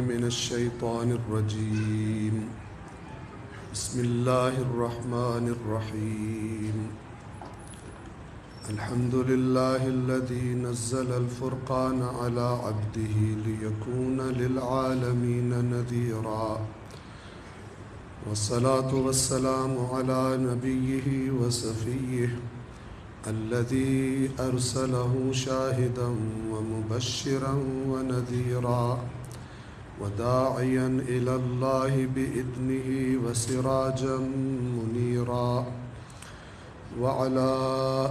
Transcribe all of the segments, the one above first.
من الشيطان الرجيم. بسم الله الرحمن الرحيم. الحمد لله الذي نزل الفرقان على عبده ليكون للعالمين نذيرا، والصلاة والسلام على نبيه وصفيه الذي أرسله شاهدا ومبشرا ونذيرا وداعيا إلى الله بإذنه وسراجا منيرا، وعلى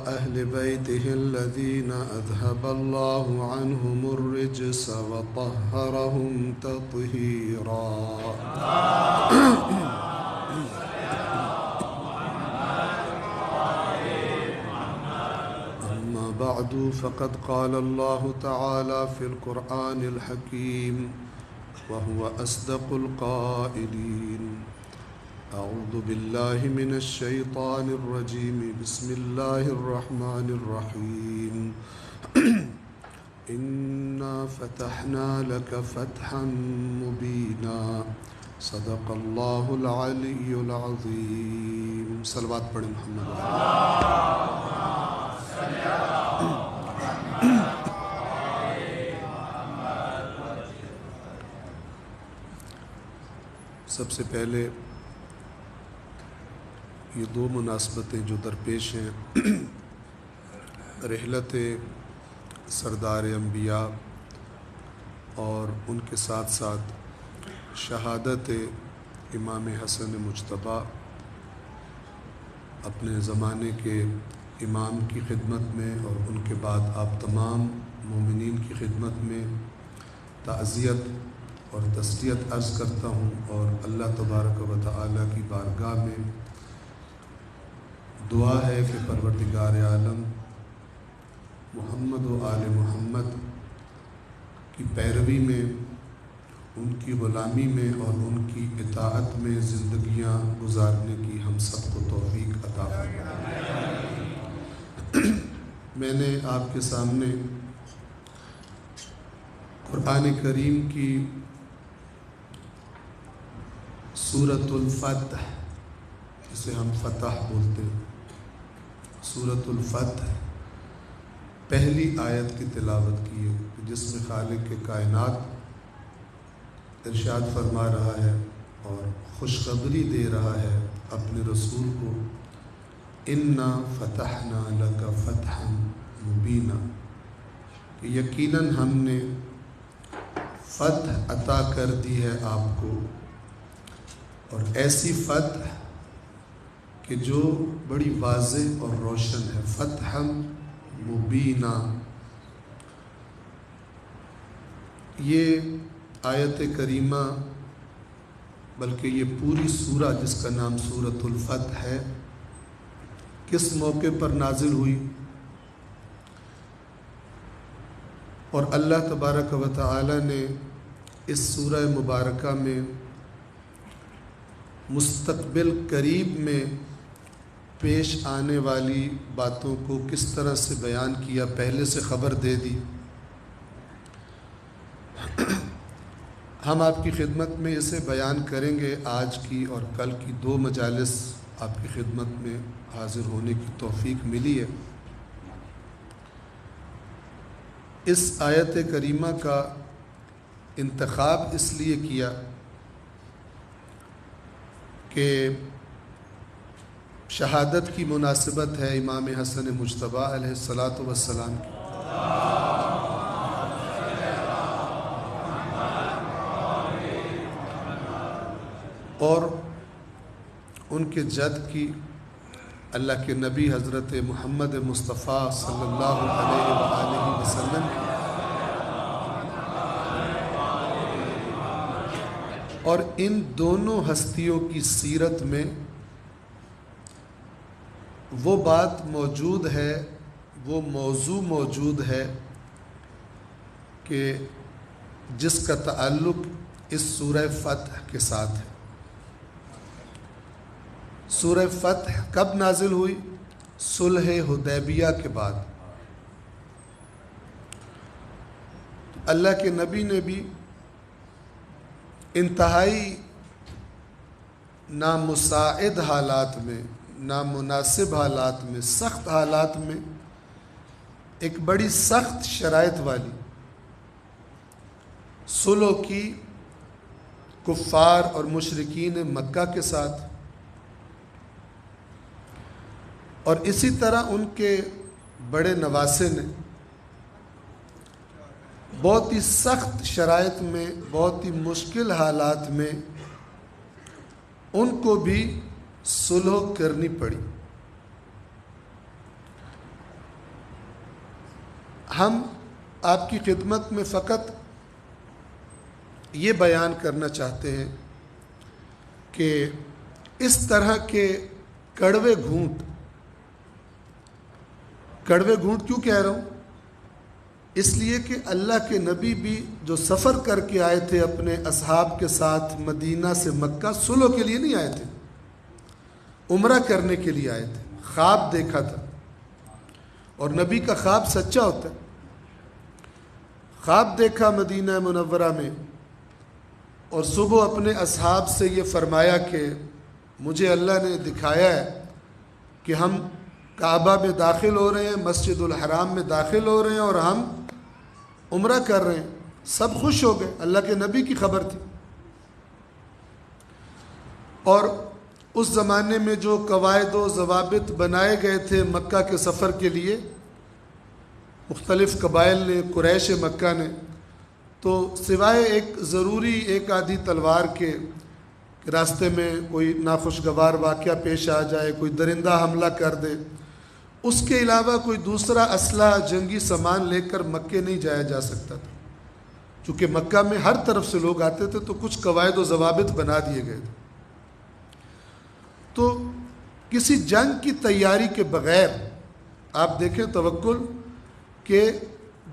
أهل بيته الذين أذهب الله عنهم الرجس وطهرهم تطهيرا. أما بعد، فقد قال الله تعالى في القرآن الحكيم وهو أصدق القائلين: أعوذ بالله من الشيطان الرجيم. بسم الله الرحمن الرحيم. إنا فتحنا لك فتحا مبينا. صدق الله العلي العظيم. صلوات پڑھیں محمد. سب سے پہلے یہ دو مناسبتیں جو درپیش ہیں، رحلت سردار انبیاء اور ان کے ساتھ ساتھ شہادت امام حسن مجتبیٰ اپنے زمانے کے امام کی خدمت میں اور ان کے بعد آپ تمام مومنین کی خدمت میں تعزیت اور تسلیت عرض کرتا ہوں، اور اللہ تبارک و تعالیٰ کی بارگاہ میں دعا ہے کہ پروردگار عالم محمد و آل محمد کی پیروی میں، ان کی غلامی میں اور ان کی اطاعت میں زندگیاں گزارنے کی ہم سب کو توفیق عطا فرمائے. میں نے آپ کے سامنے قرآن کریم کی سورۃ الفتح، جسے ہم فتح بولتے ہیں، سورۃ الفتح پہلی آیت کی تلاوت کی ہے، جس میں خالق کے کائنات ارشاد فرما رہا ہے اور خوشخبری دے رہا ہے اپنے رسول کو: انا فتحنا لک فتحا مبینا، کہ یقیناً ہم نے فتح عطا کر دی ہے آپ کو، اور ایسی فتح کہ جو بڑی واضح اور روشن ہے. فتحا مبینہ، یہ آیت کریمہ بلکہ یہ پوری سورہ جس کا نام سورۃ الفتح ہے، کس موقع پر نازل ہوئی؟ اور اللہ تبارک و تعالی نے اس سورہ مبارکہ میں مستقبل قریب میں پیش آنے والی باتوں کو کس طرح سے بیان کیا، پہلے سے خبر دے دی. ہم آپ کی خدمت میں اسے بیان کریں گے. آج کی اور کل کی دو مجالس آپ کی خدمت میں حاضر ہونے کی توفیق ملی ہے. اس آیت کریمہ کا انتخاب اس لیے کیا کہ شہادت کی مناسبت ہے امام حسن مجتبیٰ علیہ الصلاۃ والسلام کی، اور ان کے جد کی، اللہ کے نبی حضرت محمد مصطفیٰ صلی اللہ علیہ وآلہ وسلم کی، اور ان دونوں ہستیوں کی سیرت میں وہ بات موجود ہے، وہ موضوع موجود ہے کہ جس کا تعلق اس سورہ فتح کے ساتھ ہے. سورہ فتح کب نازل ہوئی؟ صلح حدیبیہ کے بعد. اللہ کے نبی نے بھی انتہائی نامساعد حالات میں، نامناسب حالات میں، سخت حالات میں ایک بڑی سخت شرائط والی صلح کی کفار اور مشرکین مکہ کے ساتھ، اور اسی طرح ان کے بڑے نواسے نے بہت ہی سخت شرائط میں، بہت ہی مشکل حالات میں ان کو بھی صلح کرنی پڑی۔ ہم آپ کی خدمت میں فقط یہ بیان کرنا چاہتے ہیں کہ اس طرح کے کڑوے گھونٹ کیوں کہہ رہا ہوں؟ اس لیے کہ اللہ کے نبی بھی جو سفر کر کے آئے تھے اپنے اصحاب کے ساتھ مدینہ سے مکہ، صلح کے لیے نہیں آئے تھے، عمرہ کرنے کے لیے آئے تھے، خواب دیکھا تھا، اور نبی کا خواب سچا ہوتا ہے۔ خواب دیکھا مدینہ منورہ میں، اور صبح اپنے اصحاب سے یہ فرمایا کہ مجھے اللہ نے دکھایا ہے کہ ہم کعبہ میں داخل ہو رہے ہیں، مسجد الحرام میں داخل ہو رہے ہیں، اور ہم عمرہ کر رہے ہیں۔ سب خوش ہو گئے، اللہ کے نبی کی خبر تھی۔ اور اس زمانے میں جو قواعد و ضوابط بنائے گئے تھے مکہ کے سفر کے لیے، مختلف قبائل نے، قریش مکہ نے، تو سوائے ایک ضروری ایک آدھی تلوار کے کہ راستے میں کوئی ناخوشگوار واقعہ پیش آ جائے، کوئی درندہ حملہ کر دے، اس کے علاوہ کوئی دوسرا اسلحہ جنگی سامان لے کر مکے نہیں جایا جا سکتا تھا، چونکہ مکہ میں ہر طرف سے لوگ آتے تھے، تو کچھ قواعد و ضوابط بنا دیے گئے تھے۔ تو کسی جنگ کی تیاری کے بغیر آپ دیکھیں توکل کہ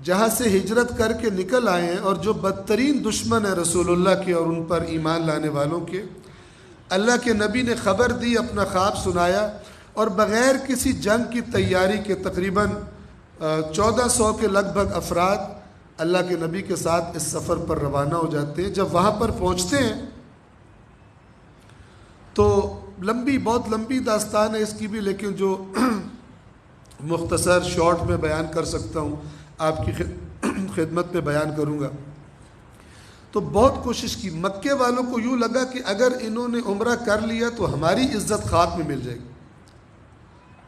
جہاں سے ہجرت کر کے نکل آئے ہیں، اور جو بدترین دشمن ہے رسول اللہ کے اور ان پر ایمان لانے والوں کے، اللہ کے نبی نے خبر دی، اپنا خواب سنایا، اور بغیر کسی جنگ کی تیاری کے تقریباً 1400 کے لگ بھگ افراد اللہ کے نبی کے ساتھ اس سفر پر روانہ ہو جاتے ہیں۔ جب وہاں پر پہنچتے ہیں تو بہت لمبی داستان ہے اس کی بھی، لیکن جو مختصر شارٹ میں بیان کر سکتا ہوں آپ کی خدمت میں بیان کروں گا۔ تو بہت کوشش کی، مکے والوں کو یوں لگا کہ اگر انہوں نے عمرہ کر لیا تو ہماری عزت خاک میں مل جائے گی،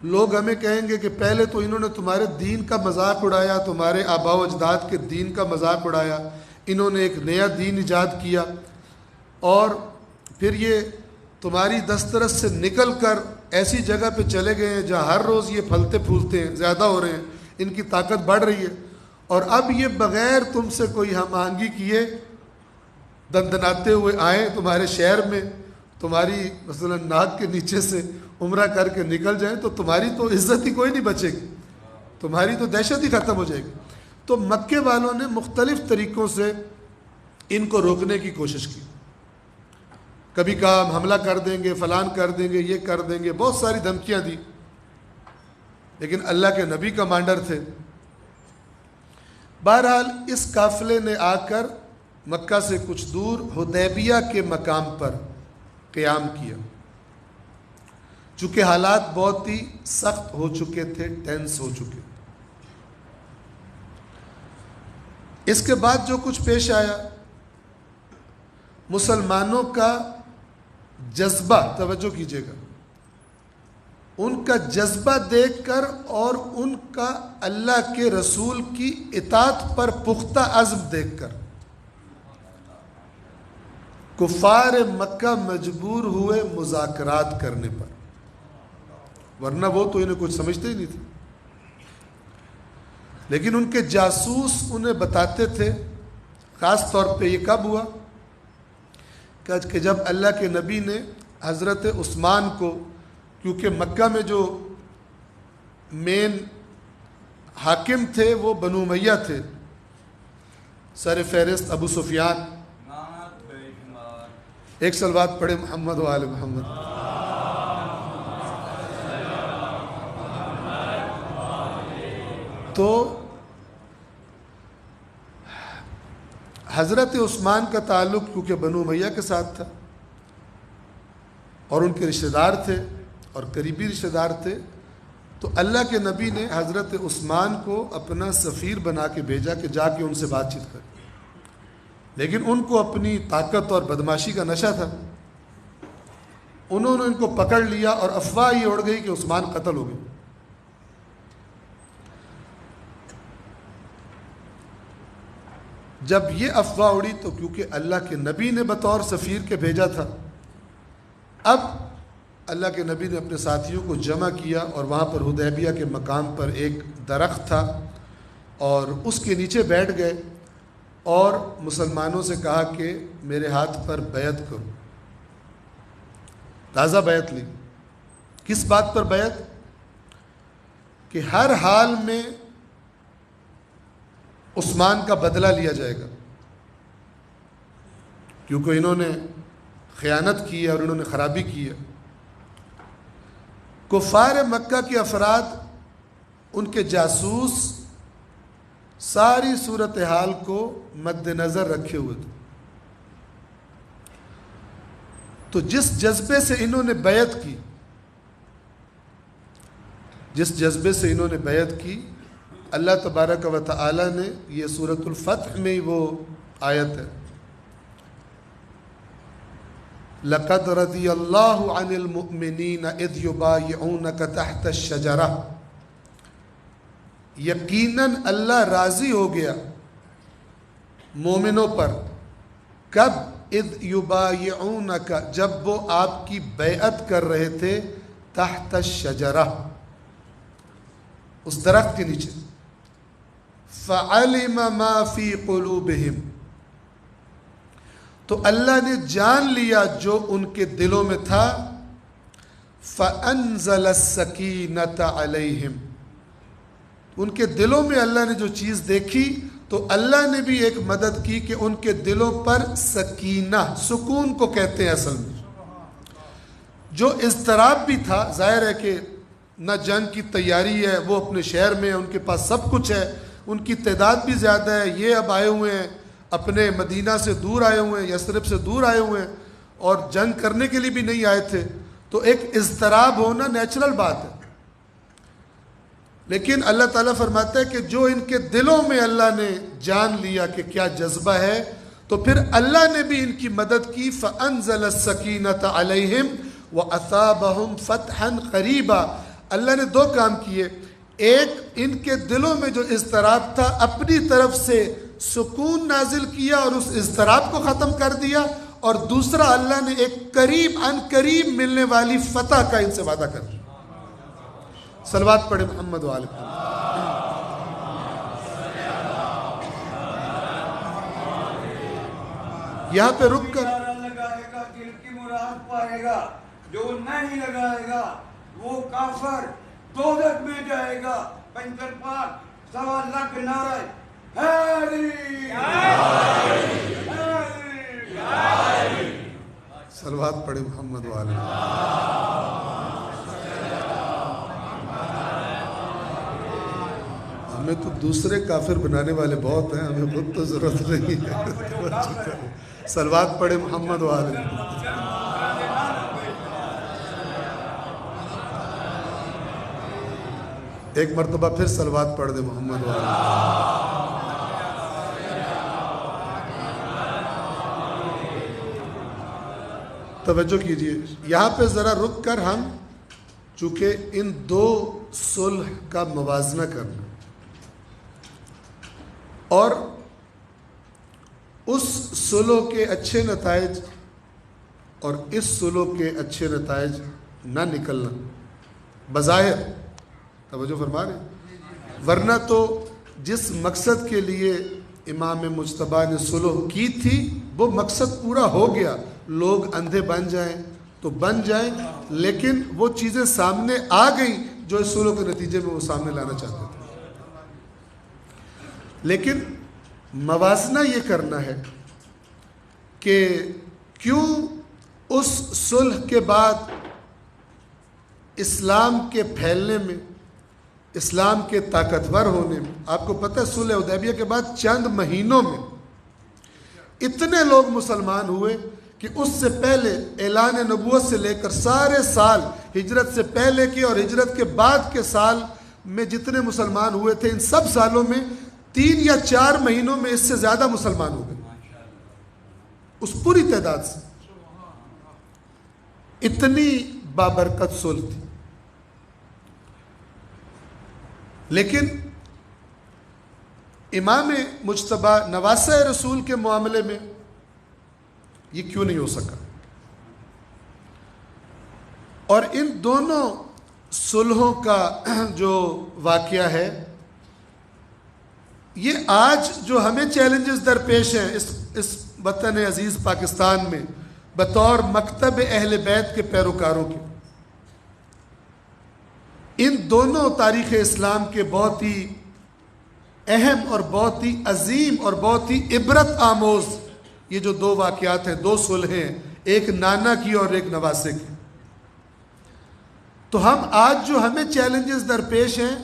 لوگ ہمیں کہیں گے کہ پہلے تو انہوں نے تمہارے دین کا مذاق اڑایا، تمہارے آباء و اجداد کے دین کا مذاق اڑایا، انہوں نے ایک نیا دین ایجاد کیا، اور پھر یہ تمہاری دسترس سے نکل کر ایسی جگہ پہ چلے گئے ہیں جہاں ہر روز یہ پھلتے پھولتے ہیں، زیادہ ہو رہے ہیں، ان کی طاقت بڑھ رہی ہے، اور اب یہ بغیر تم سے کوئی ہم آہنگی کیے دندناتے ہوئے آئیں تمہارے شہر میں، تمہاری مثلا ناک کے نیچے سے عمرہ کر کے نکل جائیں، تو تمہاری تو عزت ہی کوئی نہیں بچے گی، تمہاری تو دہشت ہی ختم ہو جائے گی۔ تو مکے والوں نے مختلف طریقوں سے ان کو روکنے کی کوشش کی، کبھی کہا ہم حملہ کر دیں گے، فلان کر دیں گے، یہ کر دیں گے، بہت ساری دھمکیاں دی، لیکن اللہ کے نبی کمانڈر تھے۔ بہرحال اس قافلے نے آ کر مکہ سے کچھ دور حدیبیہ کے مقام پر قیام کیا، چونکہ حالات بہت ہی سخت ہو چکے تھے، ٹینس ہو چکے۔ اس کے بعد جو کچھ پیش آیا، مسلمانوں کا جذبہ، توجہ کیجیے گا، ان کا جذبہ دیکھ کر اور ان کا اللہ کے رسول کی اطاعت پر پختہ عزم دیکھ کر کفار مکہ مجبور ہوئے مذاکرات کرنے پر، ورنہ وہ تو انہیں کچھ سمجھتے ہی نہیں تھے، لیکن ان کے جاسوس انہیں بتاتے تھے۔ خاص طور پہ یہ کب ہوا کہ جب اللہ کے نبی نے حضرت عثمان کو، کیونکہ مکہ میں جو مین حاکم تھے وہ بنو امیہ تھے، سر فہرست ابو سفیان، ایک صلوات پڑھے محمد و آل محمد۔ تو حضرت عثمان کا تعلق کیونکہ بنو امیہ کے ساتھ تھا اور ان کے رشتہ دار تھے اور قریبی رشتہ دار تھے، تو اللہ کے نبی نے حضرت عثمان کو اپنا سفیر بنا کے بھیجا کہ جا کے ان سے بات چیت کرے، لیکن ان کو اپنی طاقت اور بدماشی کا نشہ تھا، انہوں نے ان کو پکڑ لیا اور افواہ یہ اڑ گئی کہ عثمان قتل ہو گئے۔ جب یہ افواہ اڑی تو کیونکہ اللہ کے نبی نے بطور سفیر کے بھیجا تھا، اب اللہ کے نبی نے اپنے ساتھیوں کو جمع کیا اور وہاں پر حدیبیہ کے مقام پر ایک درخت تھا اور اس کے نیچے بیٹھ گئے اور مسلمانوں سے کہا کہ میرے ہاتھ پر بیعت کرو۔ تازہ بیعت لی۔ کس بات پر بیعت؟ کہ ہر حال میں عثمان کا بدلہ لیا جائے گا، کیونکہ انہوں نے خیانت کی ہے اور انہوں نے خرابی کی ہے۔ کفار مکہ کے افراد، ان کے جاسوس ساری صورتحال کو مد نظر رکھے ہوئے تھے، تو جس جذبے سے انہوں نے بیعت کی، اللہ تبارک و تعالی نے یہ سورۃ الفتح میں وہ آیت ہے، لَقَدْ رَضِيَ اللَّهُ عَنِ الْمُؤْمِنِينَ إِذْ يُبَايِعُونَكَ تَحْتَ الشَّجَرَةِ، یقیناً اللہ راضی ہو گیا مومنوں پر، کب؟ اذ یبایعونک، جب وہ آپ کی بیعت کر رہے تھے تحت الشجرہ، اس درخت کے نیچے، فعلم ما فی قلوبہم، تو اللہ نے جان لیا جو ان کے دلوں میں تھا، فانزل السکینۃ علیہم، ان کے دلوں میں اللہ نے جو چیز دیکھی تو اللہ نے بھی ایک مدد کی کہ ان کے دلوں پر سکینہ، سکون کو کہتے ہیں اصل میں، جو اضطراب بھی تھا، ظاہر ہے کہ نہ جنگ کی تیاری ہے، وہ اپنے شہر میں ان کے پاس سب کچھ ہے، ان کی تعداد بھی زیادہ ہے، یہ اب آئے ہوئے ہیں اپنے مدینہ سے دور آئے ہوئے ہیں، یثرب سے دور آئے ہوئے ہیں اور جنگ کرنے کے لیے بھی نہیں آئے تھے، تو ایک اضطراب ہونا نیچرل بات ہے، لیکن اللہ تعالیٰ فرماتا ہے کہ جو ان کے دلوں میں اللہ نے جان لیا کہ کیا جذبہ ہے، تو پھر اللہ نے بھی ان کی مدد کی، فَأَنزَلَ السَّكِينَةَ عَلَيْهِمْ وَأَثَابَهُمْ فَتْحًا قَرِيبًا، اللہ نے دو کام کیے، ایک ان کے دلوں میں جو اضطراب تھا اپنی طرف سے سکون نازل کیا اور اس اضطراب کو ختم کر دیا، اور دوسرا اللہ نے ایک قریب ان قریب ملنے والی فتح کا ان سے وعدہ کر دیا۔ صلوات پڑھے محمد و آل محمد۔ یہاں پہ رک کر لگائے گا دل کی مراد پائے گا، جو نہیں لگائے گا وہ کافر دوزخ میں جائے گا۔ پنجر پاک 1.25 لاکھ نعرہ حیدری صلوات پڑھے محمد و آل محمد۔ ہمیں تو دوسرے کافر بنانے والے بہت ہیں، ہمیں خود تو ضرورت نہیں ہے۔ صلوات پڑھے محمد و آل محمد۔ ایک مرتبہ پھر صلوات پڑھ دے محمد و آل محمد۔ توجہ کیجئے، یہاں پہ ذرا رک کر ہم چونکہ ان دو صلح کا موازنہ کرنا اور اس صلح کے اچھے نتائج اور اس صلح کے اچھے نتائج نہ نکلنا بظاہر، توجہ فرما رہے ہیں، ورنہ تو جس مقصد کے لیے امام مجتبیٰ نے صلح کی تھی وہ مقصد پورا ہو گیا، لوگ اندھے بن جائیں تو بن جائیں، لیکن وہ چیزیں سامنے آ گئیں جو اس صلح کے نتیجے میں وہ سامنے لانا چاہتے تھے۔ لیکن موازنہ یہ کرنا ہے کہ کیوں اس صلح کے بعد اسلام کے پھیلنے میں، اسلام کے طاقتور ہونے میں، آپ کو پتہ ہے صلح حدیبیہ کے بعد چند مہینوں میں اتنے لوگ مسلمان ہوئے کہ اس سے پہلے اعلان نبوت سے لے کر سارے سال ہجرت سے پہلے کے اور ہجرت کے بعد کے سال میں جتنے مسلمان ہوئے تھے، ان سب سالوں میں 3 یا 4 مہینوں میں اس سے زیادہ مسلمان ہو گئے، اس پوری تعداد سے۔ اتنی بابرکت صلح تھی۔ لیکن امام مجتبیٰ نواسہ رسول کے معاملے میں یہ کیوں نہیں ہو سکا؟ اور ان دونوں صلحوں کا جو واقعہ ہے، یہ آج جو ہمیں چیلنجز درپیش ہیں اس وطن عزیز پاکستان میں بطور مکتب اہل بیت کے پیروکاروں کے، ان دونوں تاریخ اسلام کے بہت ہی اہم اور بہت ہی عظیم اور بہت ہی عبرت آموز یہ جو 2 واقعات ہیں، 2 صلحیں ہیں، ایک نانا کی اور ایک نواسے کی۔ تو ہم آج جو ہمیں چیلنجز درپیش ہیں،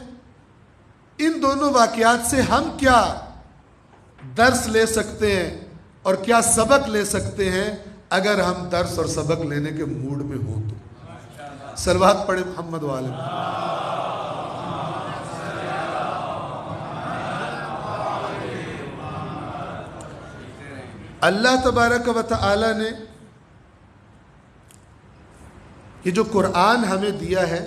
ان دونوں واقعات سے ہم کیا درس لے سکتے ہیں اور کیا سبق لے سکتے ہیں اگر ہم درس اور سبق لینے کے موڈ میں ہوں تو؟ صلوات پڑھیں محمد والے۔ اللہ تبارک و تعالی نے یہ جو قرآن ہمیں دیا ہے،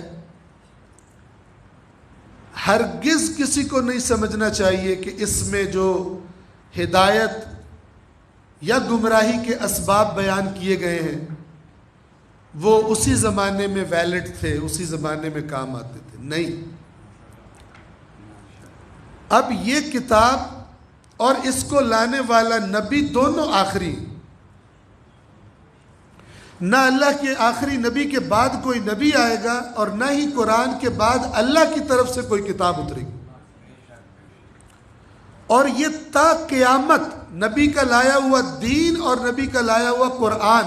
ہرگز کسی کو نہیں سمجھنا چاہیے کہ اس میں جو ہدایت یا گمراہی کے اسباب بیان کیے گئے ہیں وہ اسی زمانے میں ویلڈ تھے، اسی زمانے میں کام آتے تھے۔ نہیں، اب یہ کتاب اور اس کو لانے والا نبی دونوں آخری ہیں۔ نہ اللہ کے آخری نبی کے بعد کوئی نبی آئے گا اور نہ ہی قرآن کے بعد اللہ کی طرف سے کوئی کتاب اترے گی، اور یہ تا قیامت نبی کا لایا ہوا دین اور نبی کا لایا ہوا قرآن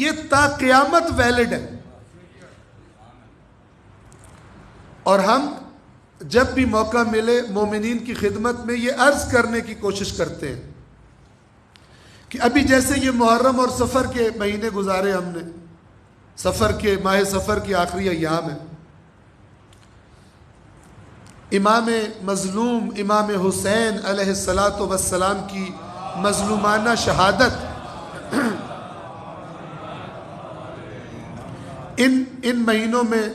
یہ تا قیامت ویلڈ ہے۔ اور ہم جب بھی موقع ملے مومنین کی خدمت میں یہ عرض کرنے کی کوشش کرتے ہیں کہ ابھی جیسے یہ محرم اور سفر کے مہینے گزارے ہم نے، ماہ سفر کے آخری ایام ہیں، امام مظلوم امام حسین علیہ السلام کی مظلومانہ شہادت ان مہینوں میں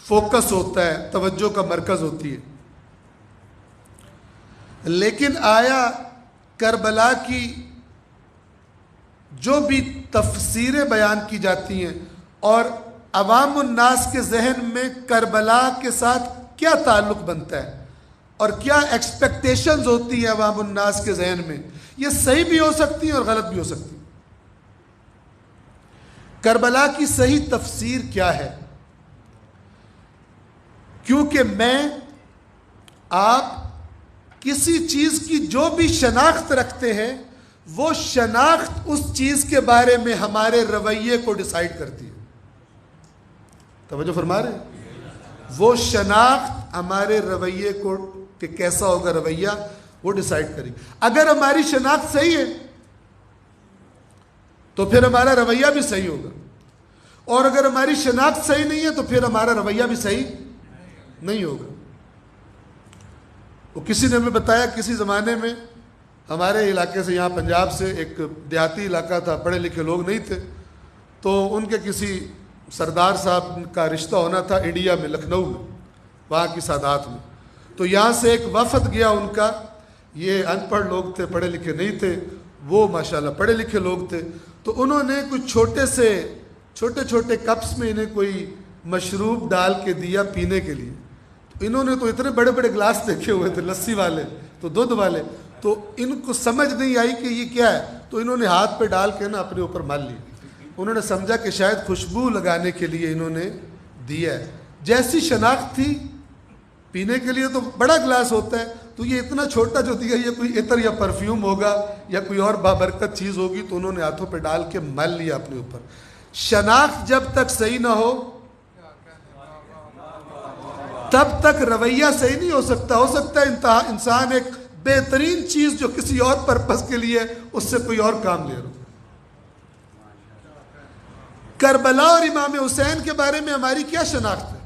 فوکس ہوتا ہے، توجہ کا مرکز ہوتی ہے۔ لیکن آیا کربلا کی جو بھی تفسیریں بیان کی جاتی ہیں اور عوام الناس کے ذہن میں کربلا کے ساتھ کیا تعلق بنتا ہے اور کیا ایکسپیکٹیشنز ہوتی ہیں عوام الناس کے ذہن میں، یہ صحیح بھی ہو سکتی ہیں اور غلط بھی ہو سکتی ہیں۔ کربلا کی صحیح تفسیر کیا ہے؟ کیونکہ میں آپ کسی چیز کی جو بھی شناخت رکھتے ہیں وہ شناخت اس چیز کے بارے میں ہمارے رویے کو ڈیسائیڈ کرتی ہے۔ توجہ فرما رہے ہیں؟ وہ شناخت ہمارے رویے کو کہ کیسا ہوگا رویہ وہ ڈیسائیڈ کرے گی۔ اگر ہماری شناخت صحیح ہے تو پھر ہمارا رویہ بھی صحیح ہوگا، اور اگر ہماری شناخت صحیح نہیں ہے تو پھر ہمارا رویہ بھی صحیح نہیں ہوگا۔ وہ کسی نے ہمیں بتایا کسی زمانے میں ہمارے علاقے سے، یہاں پنجاب سے، ایک دیہاتی علاقہ تھا، پڑھے لکھے لوگ نہیں تھے، تو ان کے کسی سردار صاحب کا رشتہ ہونا تھا انڈیا میں، لکھنؤ میں، وہاں کی سادات میں۔ تو یہاں سے ایک وفد گیا ان کا، یہ ان پڑھ لوگ تھے، پڑھے لکھے نہیں تھے، وہ ماشاءاللہ پڑھے لکھے لوگ تھے۔ تو انہوں نے کچھ چھوٹے چھوٹے کپس میں انہیں کوئی مشروب ڈال کے دیا پینے کے لیے۔ انہوں نے تو اتنے بڑے بڑے گلاس دیکھے ہوئے تھے، لسی والے تو دودھ والے، تو ان کو سمجھ نہیں آئی کہ یہ کیا ہے، تو انہوں نے ہاتھ پہ ڈال کے نا اپنے اوپر مال لی۔ انہوں نے سمجھا کہ شاید خوشبو لگانے کے لیے انہوں نے دیا ہے۔ جیسی شناخت تھی، پینے کے لیے تو بڑا گلاس ہوتا ہے، تو یہ اتنا چھوٹا جو دیا، یہ کوئی عطر یا پرفیوم ہوگا یا کوئی اور بابرکت چیز ہوگی، تو انہوں نے ہاتھوں پہ ڈال کے مل لیا اپنے اوپر۔ شناخت جب تک صحیح نہ ہو تب تک رویہ صحیح نہیں ہو سکتا۔ ہو سکتا ہے انسان ایک بہترین چیز جو کسی اور پرپس کے لیے اس سے کوئی اور کام لے رہا ہوں. کربلا اور امام حسین کے بارے میں ہماری کیا شناخت ہے؟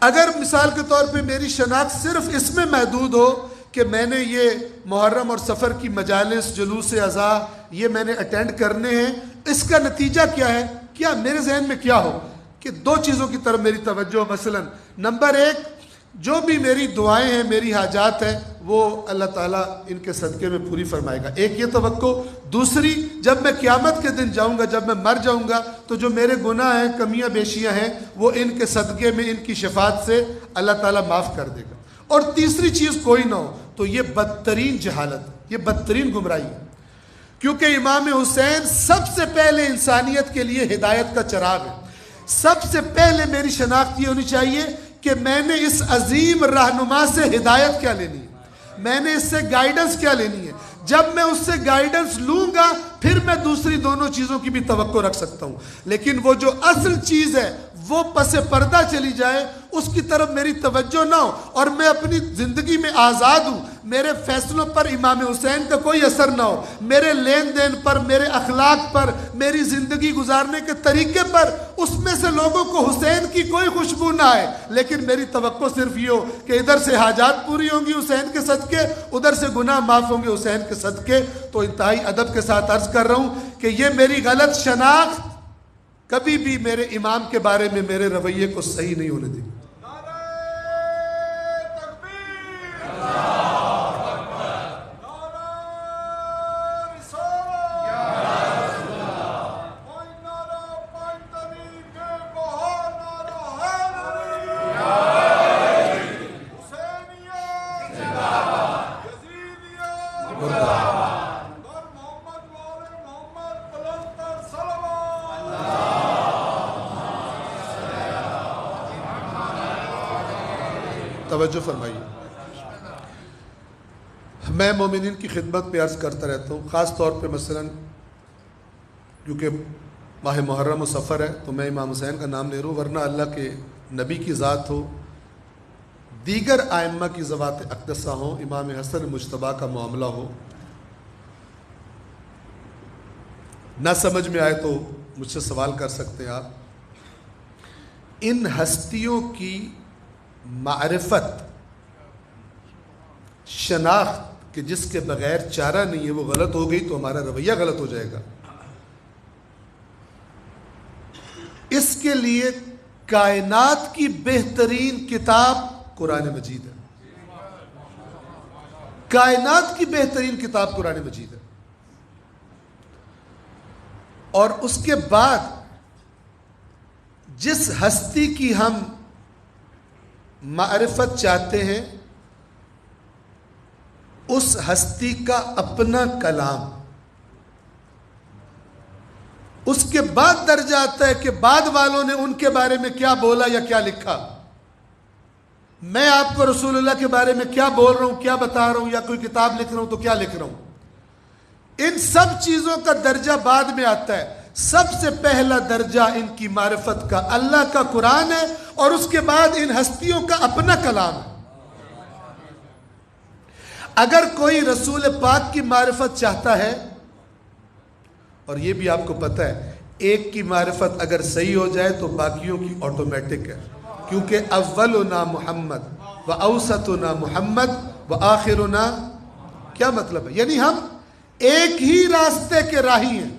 اگر مثال کے طور پہ میری شناخت صرف اس میں محدود ہو کہ میں نے یہ محرم اور سفر کی مجالس، جلوس اعزاء یہ میں نے اٹینڈ کرنے ہیں، اس کا نتیجہ کیا ہے؟ کیا میرے ذہن میں کیا ہو کہ دو چیزوں کی طرف میری توجہ، مثلا نمبر ایک، جو بھی میری دعائیں ہیں، میری حاجات ہیں، وہ اللہ تعالیٰ ان کے صدقے میں پوری فرمائے گا، ایک یہ توقع. دوسری، جب میں قیامت کے دن جاؤں گا، جب میں مر جاؤں گا، تو جو میرے گناہ ہیں، کمیاں بیشیاں ہیں، وہ ان کے صدقے میں، ان کی شفاعت سے اللہ تعالیٰ معاف کر دے گا. اور تیسری چیز کوئی نہ ہو تو یہ بدترین جہالت، یہ بدترین گمراہی ہے، کیونکہ امام حسین سب سے پہلے انسانیت کے لیے ہدایت کا چراغ ہے. سب سے پہلے میری شناخت یہ ہونی چاہیے کہ میں نے اس عظیم رہنما سے ہدایت کیا لینی ہے، میں نے اس سے گائیڈنس کیا لینی ہے. جب میں اس سے گائیڈنس لوں گا پھر میں دوسری دونوں چیزوں کی بھی توقع رکھ سکتا ہوں. لیکن وہ جو اصل چیز ہے وہ پس پردہ چلی جائے، اس کی طرف میری توجہ نہ ہو، اور میں اپنی زندگی میں آزاد ہوں، میرے فیصلوں پر امام حسین کا کوئی اثر نہ ہو، میرے لین دین پر، میرے اخلاق پر، میری زندگی گزارنے کے طریقے پر اس میں سے لوگوں کو حسین کی کوئی خوشبو نہ آئے، لیکن میری توقع صرف یہ ہو کہ ادھر سے حاجات پوری ہوں گی حسین کے صدقے، ادھر سے گناہ معاف ہوں گے حسین کے صدقے. تو انتہائی ادب کے ساتھ عرض کر رہا ہوں کہ یہ میری غلط شناخت کبھی بھی میرے امام کے بارے میں میرے رویے کو صحیح نہیں ہونے دے گی. توجہ فرمائیے. میں مومنین کی خدمت میں عرض کرتا رہتا ہوں، خاص طور پہ مثلا کیونکہ ماہ محرم و سفر ہے تو میں امام حسین کا نام لے رہا ہوں، ورنہ اللہ کے نبی کی ذات ہو، دیگر ائمہ کی ذوات اقدسہ ہوں، امام حسن مجتبیٰ کا معاملہ ہو، نہ سمجھ میں آئے تو مجھ سے سوال کر سکتے ہیں آپ. ان ہستیوں کی معرفت، شناخت کہ جس کے بغیر چارہ نہیں ہے، وہ غلط ہو گئی تو ہمارا رویہ غلط ہو جائے گا. اس کے لیے کائنات کی بہترین کتاب قرآن مجید ہے. کائنات کی بہترین کتاب قرآن مجید ہے. اور اس کے بعد جس ہستی کی ہم معرفت چاہتے ہیں اس ہستی کا اپنا کلام، اس کے بعد درجہ آتا ہے کہ بعد والوں نے ان کے بارے میں کیا بولا یا کیا لکھا. میں آپ کو رسول اللہ کے بارے میں کیا بول رہا ہوں، کیا بتا رہا ہوں، یا کوئی کتاب لکھ رہا ہوں تو کیا لکھ رہا ہوں. ان سب چیزوں کا درجہ بعد میں آتا ہے. سب سے پہلا درجہ ان کی معرفت کا اللہ کا قرآن ہے، اور اس کے بعد ان ہستیوں کا اپنا کلام ہے. اگر کوئی رسول پاک کی معرفت چاہتا ہے، اور یہ بھی آپ کو پتہ ہے ایک کی معرفت اگر صحیح ہو جائے تو باقیوں کی آٹومیٹک ہے، کیونکہ اولنا محمد و اوسطنا محمد و آخرنا، کیا مطلب ہے؟ یعنی ہم ایک ہی راستے کے راہی ہیں.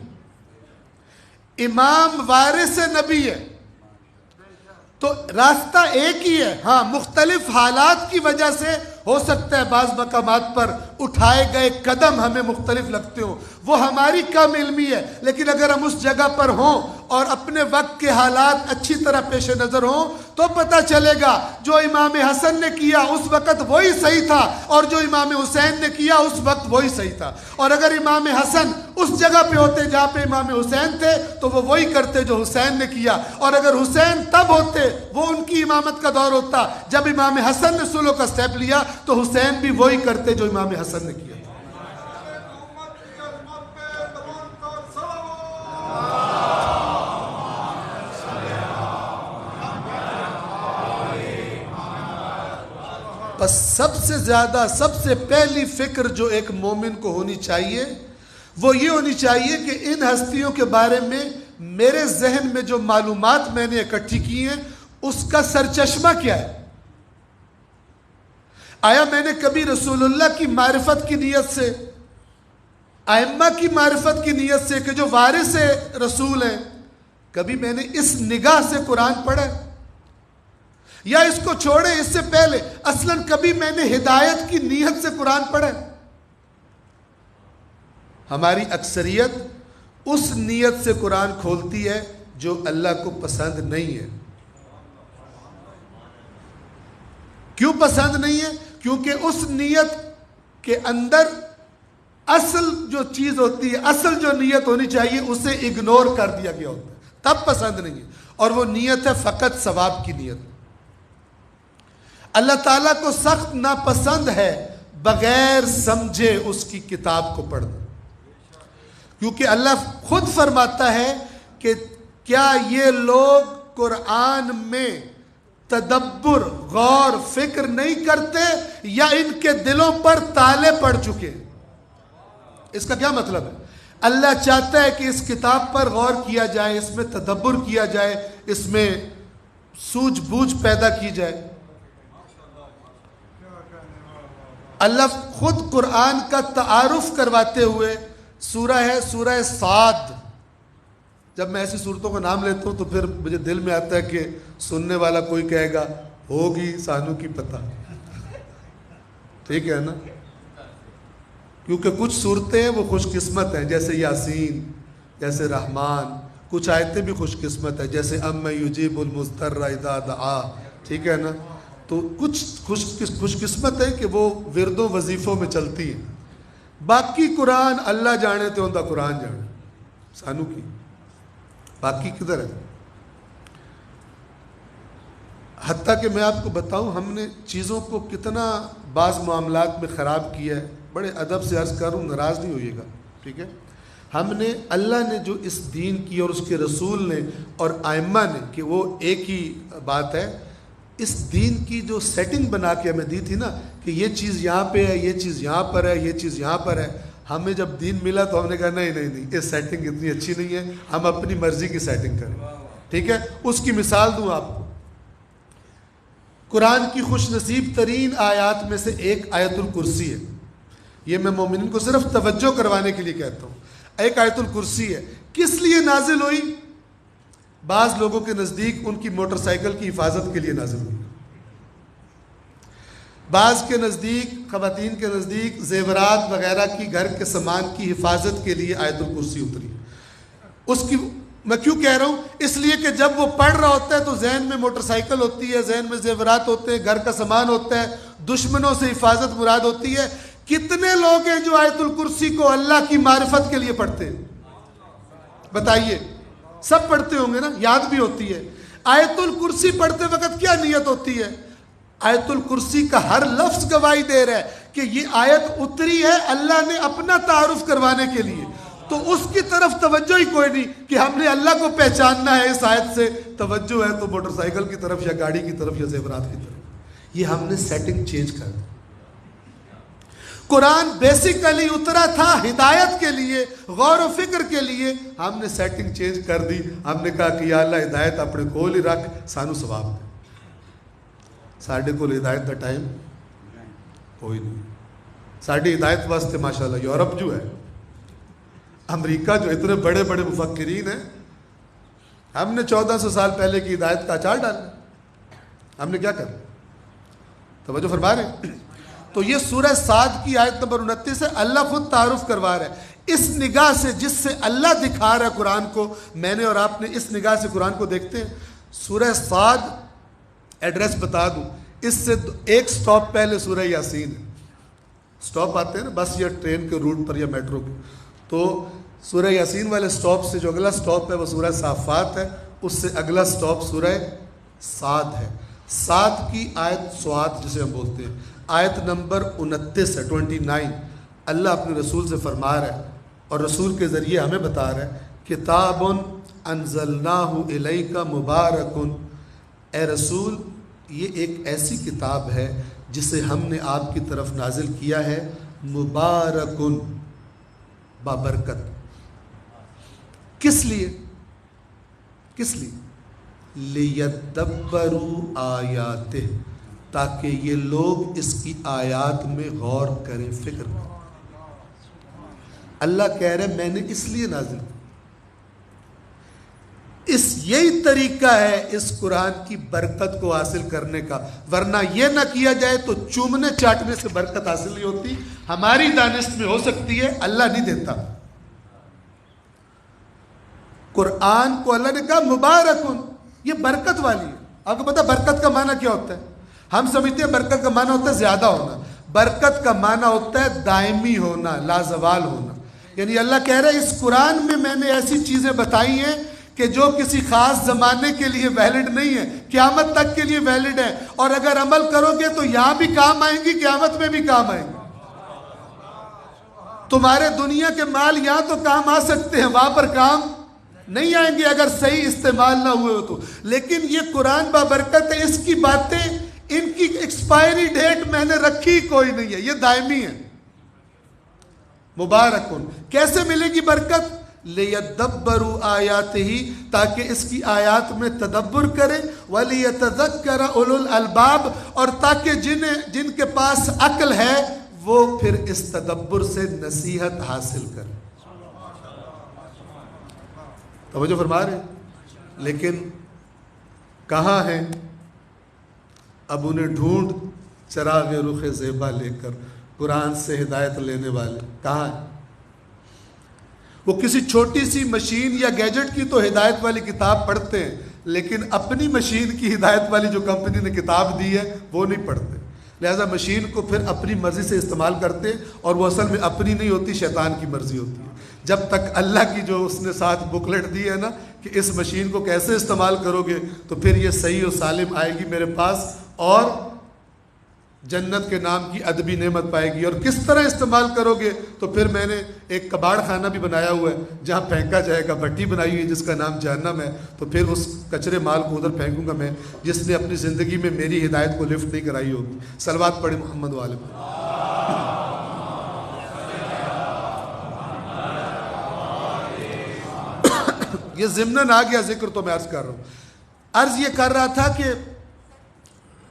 امام وارث نبی ہے تو راستہ ایک ہی ہے. ہاں مختلف حالات کی وجہ سے ہو سکتا ہے بعض مقامات پر اٹھائے گئے قدم ہمیں مختلف لگتے ہوں، وہ ہماری کم علمی ہے. لیکن اگر ہم اس جگہ پر ہوں اور اپنے وقت کے حالات اچھی طرح پیش نظر ہوں تو پتہ چلے گا جو امام حسن نے کیا اس وقت وہی صحیح تھا، اور جو امام حسین نے کیا اس وقت وہی صحیح تھا. اور اگر امام حسن اس جگہ پہ ہوتے جہاں پہ امام حسین تھے تو وہ وہی کرتے جو حسین نے کیا، اور اگر حسین تب ہوتے، وہ ان کی امامت کا دور ہوتا جب امام حسن نے سلو کا سٹیپ لیا، تو حسین بھی وہی کرتے جو امام حسن نے کیا. پس سب سے زیادہ سب سے پہلی فکر جو ایک مومن کو ہونی چاہیے وہ یہ ہونی چاہیے کہ ان ہستیوں کے بارے میں میرے ذہن میں جو معلومات میں نے اکٹھی کی ہیں اس کا سرچشمہ کیا ہے. آیا میں نے کبھی رسول اللہ کی معرفت کی نیت سے، ائمہ کی معرفت کی نیت سے کہ جو وارث رسول ہیں، کبھی میں نے اس نگاہ سے قرآن پڑھا ہے؟ یا اس کو چھوڑے اس سے پہلے اصلاً کبھی میں نے ہدایت کی نیت سے قرآن پڑھا ہے؟ ہماری اکثریت اس نیت سے قرآن کھولتی ہے جو اللہ کو پسند نہیں ہے. کیوں پسند نہیں ہے؟ کیونکہ اس نیت کے اندر اصل جو چیز ہوتی ہے، اصل جو نیت ہونی چاہیے اسے اگنور کر دیا گیا ہوتا ہے، تب پسند نہیں ہے. اور وہ نیت ہے فقط ثواب کی نیت. اللہ تعالیٰ کو سخت ناپسند ہے بغیر سمجھے اس کی کتاب کو پڑھنا، کیونکہ اللہ خود فرماتا ہے کہ کیا یہ لوگ قرآن میں تدبر، غور، فکر نہیں کرتے یا ان کے دلوں پر تالے پڑ چکے؟ اس کا کیا مطلب ہے؟ اللہ چاہتا ہے کہ اس کتاب پر غور کیا جائے، اس میں تدبر کیا جائے، اس میں سوجھ بوجھ پیدا کی جائے. اللہ خود قرآن کا تعارف کرواتے ہوئے سورہ ہے سورہ صاد. جب میں ایسی صورتوں کا نام لیتا ہوں تو پھر مجھے دل میں آتا ہے کہ سننے والا کوئی کہے گا ہوگی سانو کی پتہ. ٹھیک ہے نا؟ کیونکہ کچھ صورتیں وہ خوش قسمت ہیں، جیسے یاسین، جیسے رحمان. کچھ آیتیں بھی خوش قسمت ہیں، جیسے اَمَّن یُجِیبُ الْمُضْطَرَّ اِذَا دَعَاهُ. ٹھیک ہے نا؟ تو کچھ خوش قسمت ہے کہ وہ وردوں وظیفوں میں چلتی ہیں. باقی قرآن اللہ جانے تو ان کا قرآن جانے، سانو کی باقی کدھر ہے. حتیٰ کہ میں آپ کو بتاؤں ہم نے چیزوں کو کتنا بعض معاملات میں خراب کیا ہے. بڑے ادب سے عرض کروں، ناراض نہیں ہوئیے گا، ٹھیک ہے؟ ہم نے، اللہ نے جو اس دین کی اور اس کے رسول نے اور ائمہ نے، کہ وہ ایک ہی بات ہے، اس دین کی جو سیٹنگ بنا کے ہمیں دی تھی نا کہ یہ چیز یہاں پہ ہے، یہ چیز یہاں پر ہے، یہ چیز یہاں پر ہے. ہمیں جب دین ملا تو ہم نے کہا نہیں یہ سیٹنگ اتنی اچھی نہیں ہے، ہم اپنی مرضی کی سیٹنگ کریں. ٹھیک ہے؟ اس کی مثال دوں آپ کو. قرآن کی خوش نصیب ترین آیات میں سے ایک آیت الکرسی ہے. یہ میں مومنین کو صرف توجہ کروانے کے لیے کہتا ہوں. ایک آیت الکرسی ہے. کس لیے نازل ہوئی؟ بعض لوگوں کے نزدیک ان کی موٹر سائیکل کی حفاظت کے لیے نازل ہوئی، بعض کے نزدیک، خواتین کے نزدیک زیورات وغیرہ کی، گھر کے سامان کی حفاظت کے لیے آیت الکرسی اتری. اس کی میں کیوں کہہ رہا ہوں؟ اس لیے کہ جب وہ پڑھ رہا ہوتا ہے تو ذہن میں موٹر سائیکل ہوتی ہے، ذہن میں زیورات ہوتے ہیں، گھر کا سامان ہوتا ہے، دشمنوں سے حفاظت مراد ہوتی ہے. کتنے لوگ ہیں جو آیت الکرسی کو اللہ کی معرفت کے لیے پڑھتے ہیں؟ بتائیے. سب پڑھتے ہوں گے نا، یاد بھی ہوتی ہے. آیت الکرسی پڑھتے وقت کیا نیت ہوتی ہے؟ آیت الکرسی کا ہر لفظ گواہی دے رہا ہے کہ یہ آیت اتری ہے اللہ نے اپنا تعارف کروانے کے لیے. تو اس کی طرف توجہ ہی کوئی نہیں کہ ہم نے اللہ کو پہچاننا ہے اس آیت سے. توجہ ہے تو موٹر سائیکل کی طرف یا گاڑی کی طرف یا زیورات کی طرف. یہ ہم نے سیٹنگ چینج کر دی. قرآن بیسیکلی اترا تھا ہدایت کے لیے، غور و فکر کے لیے. ہم نے سیٹنگ چینج کر دی. ہم نے کہا کہ یا اللہ ہدایت اپنے کول ہی رکھ، سانو ثواب دے. ساڈے کول ہدایت کا ٹائم کوئی نہیں. ساڈی ہدایت واسطے ماشاءاللہ یورپ جو ہے، امریکہ جو اتنے بڑے بڑے مفکرین ہیں، ہم نے 1400 سال پہلے کی ہدایت کا اچار ڈالا. ہم نے کیا کرا؟ توجہ فرما رہے ہیں؟ تو یہ سورہ صاد کی آیت نمبر 29 ہے. اللہ خود تعارف کروا رہا ہے اس نگاہ سے جس سے اللہ دکھا رہا ہے قرآن کو. میں نے اور آپ نے اس نگاہ سے قرآن کو دیکھتے ہیں. سورہ صاد، ایڈریس بتا دوں، اس سے ایک سٹاپ پہلے سورہ یاسین ہے. سٹاپ آتے ہیں نا بس یا ٹرین کے روٹ پر یا میٹرو کے، تو سورہ یاسین والے سٹاپ سے جو اگلا سٹاپ ہے وہ سورہ صافات ہے. اس سے اگلا سٹاپ سورہ صاد ہے. صاد کی آیت، سواد جسے ہم بولتے ہیں، آیت نمبر 29 ہے، 29. اللہ اپنے رسول سے فرما رہا ہے اور رسول کے ذریعے ہمیں بتا رہا ہے، کتاب انزلناہ الیک مبارک. اے رسول، یہ ایک ایسی کتاب ہے جسے ہم نے آپ کی طرف نازل کیا ہے مبارکن بابرکت. کس لیے؟ کس لیے؟ لیدبروا آیاتہ، تاکہ یہ لوگ اس کی آیات میں غور کریں، فکر کریں. اللہ کہہ رہے میں نے اس لیے نازل کیا. یہی طریقہ ہے اس قرآن کی برکت کو حاصل کرنے کا، ورنہ یہ نہ کیا جائے تو چومنے چاٹنے سے برکت حاصل نہیں ہوتی. ہماری دانست میں ہو سکتی ہے، اللہ نہیں دیتا. قرآن کو اللہ نے کہا مبارکن، یہ برکت والی ہے. آپ کو پتا برکت کا معنی کیا ہوتا ہے؟ ہم سمجھتے ہیں برکت کا معنی ہوتا ہے زیادہ ہونا. برکت کا معنی ہوتا ہے دائمی ہونا، لازوال ہونا. یعنی اللہ کہہ رہے اس قرآن میں نے ایسی چیزیں بتائی ہیں کہ جو کسی خاص زمانے کے لیے ویلڈ نہیں ہے، قیامت تک کے لیے ویلڈ ہے، اور اگر عمل کرو گے تو یہاں بھی کام آئیں گی، قیامت میں بھی کام آئیں گی. تمہارے دنیا کے مال یہاں تو کام آ سکتے ہیں، وہاں پر کام نہیں آئیں گے اگر صحیح استعمال نہ ہوئے ہو تو. لیکن یہ قرآن بابرکت ہے، اس کی باتیں، ان کی ایکسپائری ڈیٹ میں نے رکھی کوئی نہیں ہے، یہ دائمی ہے. مبارکن، کیسے ملے گی برکت؟ لیدبروا آیاتہ، تاکہ اس کی آیات میں تدبر کرے، ولیتذکر اولو الالباب، اور تاکہ جن کے پاس عقل ہے وہ پھر اس تدبر سے نصیحت حاصل کرے. توجہ فرما رہے ہیں؟ لیکن کہاں ہیں؟ اب انہیں ڈھونڈ چراغ رخ زیبا لے کر قرآن سے ہدایت لینے والے کہاں ہیں؟ وہ کسی چھوٹی سی مشین یا گیجٹ کی تو ہدایت والی کتاب پڑھتے ہیں، لیکن اپنی مشین کی ہدایت والی جو کمپنی نے کتاب دی ہے وہ نہیں پڑھتے. لہذا مشین کو پھر اپنی مرضی سے استعمال کرتے، اور وہ اصل میں اپنی نہیں ہوتی، شیطان کی مرضی ہوتی ہے. جب تک اللہ کی جو اس نے ساتھ بکلیٹ دی ہے نا کہ اس مشین کو کیسے استعمال کرو گے تو پھر یہ صحیح و سالم آئے گی میرے پاس، اور جنت کے نام کی ادبی نعمت پائے گی. اور کس طرح استعمال کرو گے تو پھر میں نے ایک کباڑ خانہ بھی بنایا ہوا ہے جہاں پھینکا جائے گا، بھٹی بنائی ہوئی ہے جس کا نام جہنم ہے. تو پھر اس کچرے مال کو ادھر پھینکوں گا میں، جس نے اپنی زندگی میں میری ہدایت کو لفٹ نہیں کرائی ہوگی. صلوات پڑھیں محمد والے پر. یہ ضمناً آ گیا ذکر تو میں عرض کر رہا ہوں. عرض یہ کر رہا تھا کہ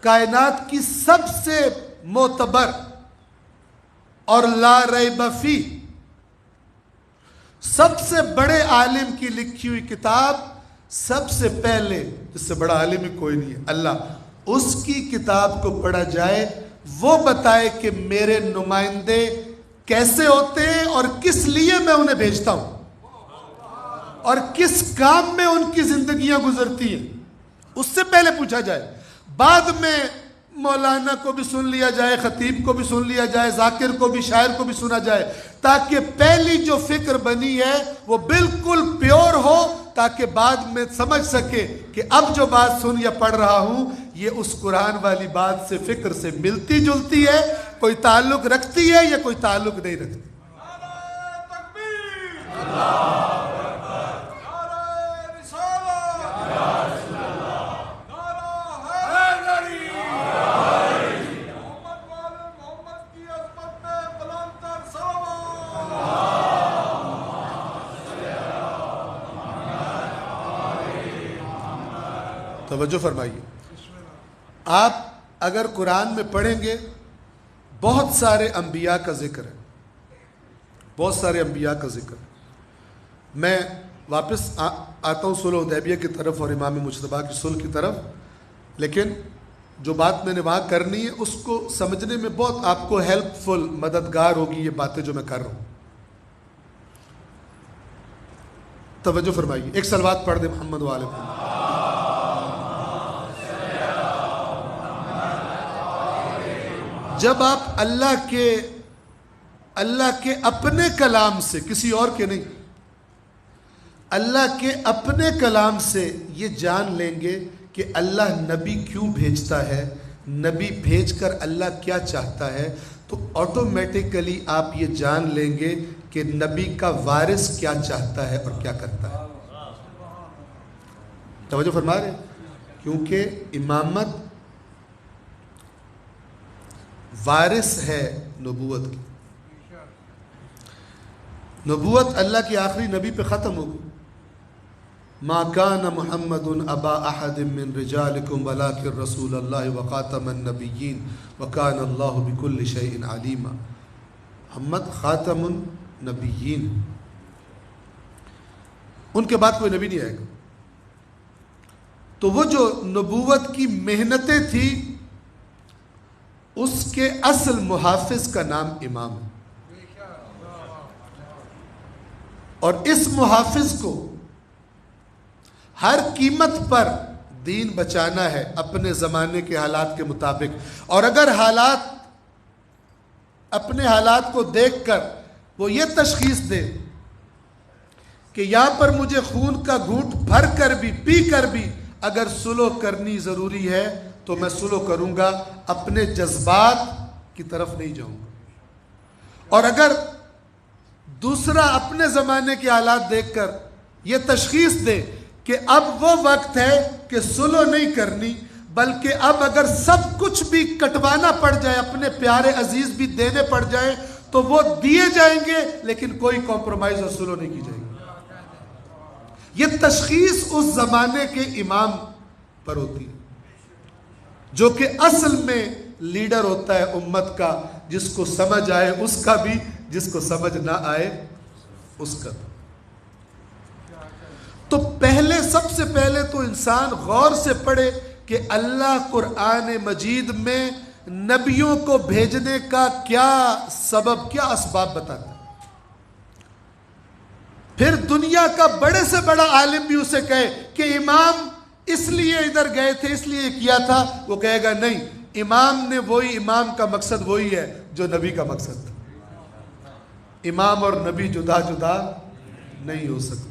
کائنات کی سب سے معتبر اور لا ریب فی، سب سے بڑے عالم کی لکھی ہوئی کتاب، سب سے پہلے، اس سے بڑا عالم ہی کوئی نہیں ہے، اللہ، اس کی کتاب کو پڑھا جائے، وہ بتائے کہ میرے نمائندے کیسے ہوتے ہیں اور کس لیے میں انہیں بھیجتا ہوں اور کس کام میں ان کی زندگیاں گزرتی ہیں. اس سے پہلے پوچھا جائے. بعد میں مولانا کو بھی سن لیا جائے، خطیب کو بھی سن لیا جائے، ذاکر کو بھی، شاعر کو بھی سنا جائے، تاکہ پہلی جو فکر بنی ہے وہ بالکل پیور ہو، تاکہ بعد میں سمجھ سکے کہ اب جو بات سن یا پڑھ رہا ہوں یہ اس قرآن والی بات سے، فکر سے ملتی جلتی ہے، کوئی تعلق رکھتی ہے یا کوئی تعلق نہیں رکھتی. توجہ فرمائیے. آپ اگر قرآن میں پڑھیں گے بہت سارے انبیاء کا ذکر ہے، بہت سارے انبیاء کا ذکر ہے. میں واپس آتا ہوں صلح حدیبیہ کی طرف اور امام مجتبیٰ کی صلح کی طرف، لیکن جو بات میں نے وہاں کرنی ہے اس کو سمجھنے میں بہت آپ کو ہیلپ فل، مددگار ہوگی یہ باتیں جو میں کر رہا ہوں. توجہ فرمائیے. ایک صلوات پڑھ دے محمد والے پر. جب آپ اللہ کے اپنے کلام سے، کسی اور کے نہیں، اللہ کے اپنے کلام سے یہ جان لیں گے کہ اللہ نبی کیوں بھیجتا ہے، نبی بھیج کر اللہ کیا چاہتا ہے، تو آٹومیٹیکلی آپ یہ جان لیں گے کہ نبی کا وارث کیا چاہتا ہے اور کیا کرتا ہے. توجہ فرما رہے ہیں؟ کیونکہ امامت وارث ہے نبوت کی. نبوت اللہ کی آخری نبی پہ ختم ہوگی. ما کان محمد ابا احد من رجالکم ولکن رسول اللہ وخاتم النبیین وکان اللہ بکل شیء علیما. محمد خاتم النبیین، ان کے بعد کوئی نبی نہیں آئے گا. تو وہ جو نبوت کی محنتیں تھی اس کے اصل محافظ کا نام امام ہے. اور اس محافظ کو ہر قیمت پر دین بچانا ہے اپنے زمانے کے حالات کے مطابق. اور اگر اپنے حالات کو دیکھ کر وہ یہ تشخیص دے کہ یہاں پر مجھے خون کا گھونٹ بھر کر بھی پی کر بھی اگر سلو کرنی ضروری ہے تو میں سلو کروں گا، اپنے جذبات کی طرف نہیں جاؤں گا. اور اگر دوسرا اپنے زمانے کے حالات دیکھ کر یہ تشخیص دے کہ اب وہ وقت ہے کہ سلو نہیں کرنی، بلکہ اب اگر سب کچھ بھی کٹوانا پڑ جائے، اپنے پیارے عزیز بھی دینے پڑ جائیں تو وہ دیے جائیں گے، لیکن کوئی کمپرومائز اور سلو نہیں کی جائے گی. یہ تشخیص اس زمانے کے امام پر ہوتی ہے جو کہ اصل میں لیڈر ہوتا ہے امت کا، جس کو سمجھ آئے اس کا بھی، جس کو سمجھ نہ آئے اس کا. تو سب سے پہلے تو انسان غور سے پڑھے کہ اللہ قرآن مجید میں نبیوں کو بھیجنے کا کیا سبب، کیا اسباب بتاتا ہے. پھر دنیا کا بڑے سے بڑا عالم بھی اسے کہے کہ امام اس لیے ادھر گئے تھے، اس لیے کیا تھا، وہ کہے گا نہیں، امام کا مقصد وہی ہے جو نبی کا مقصد تھا. امام اور نبی جدا جدا نہیں ہو سکتے.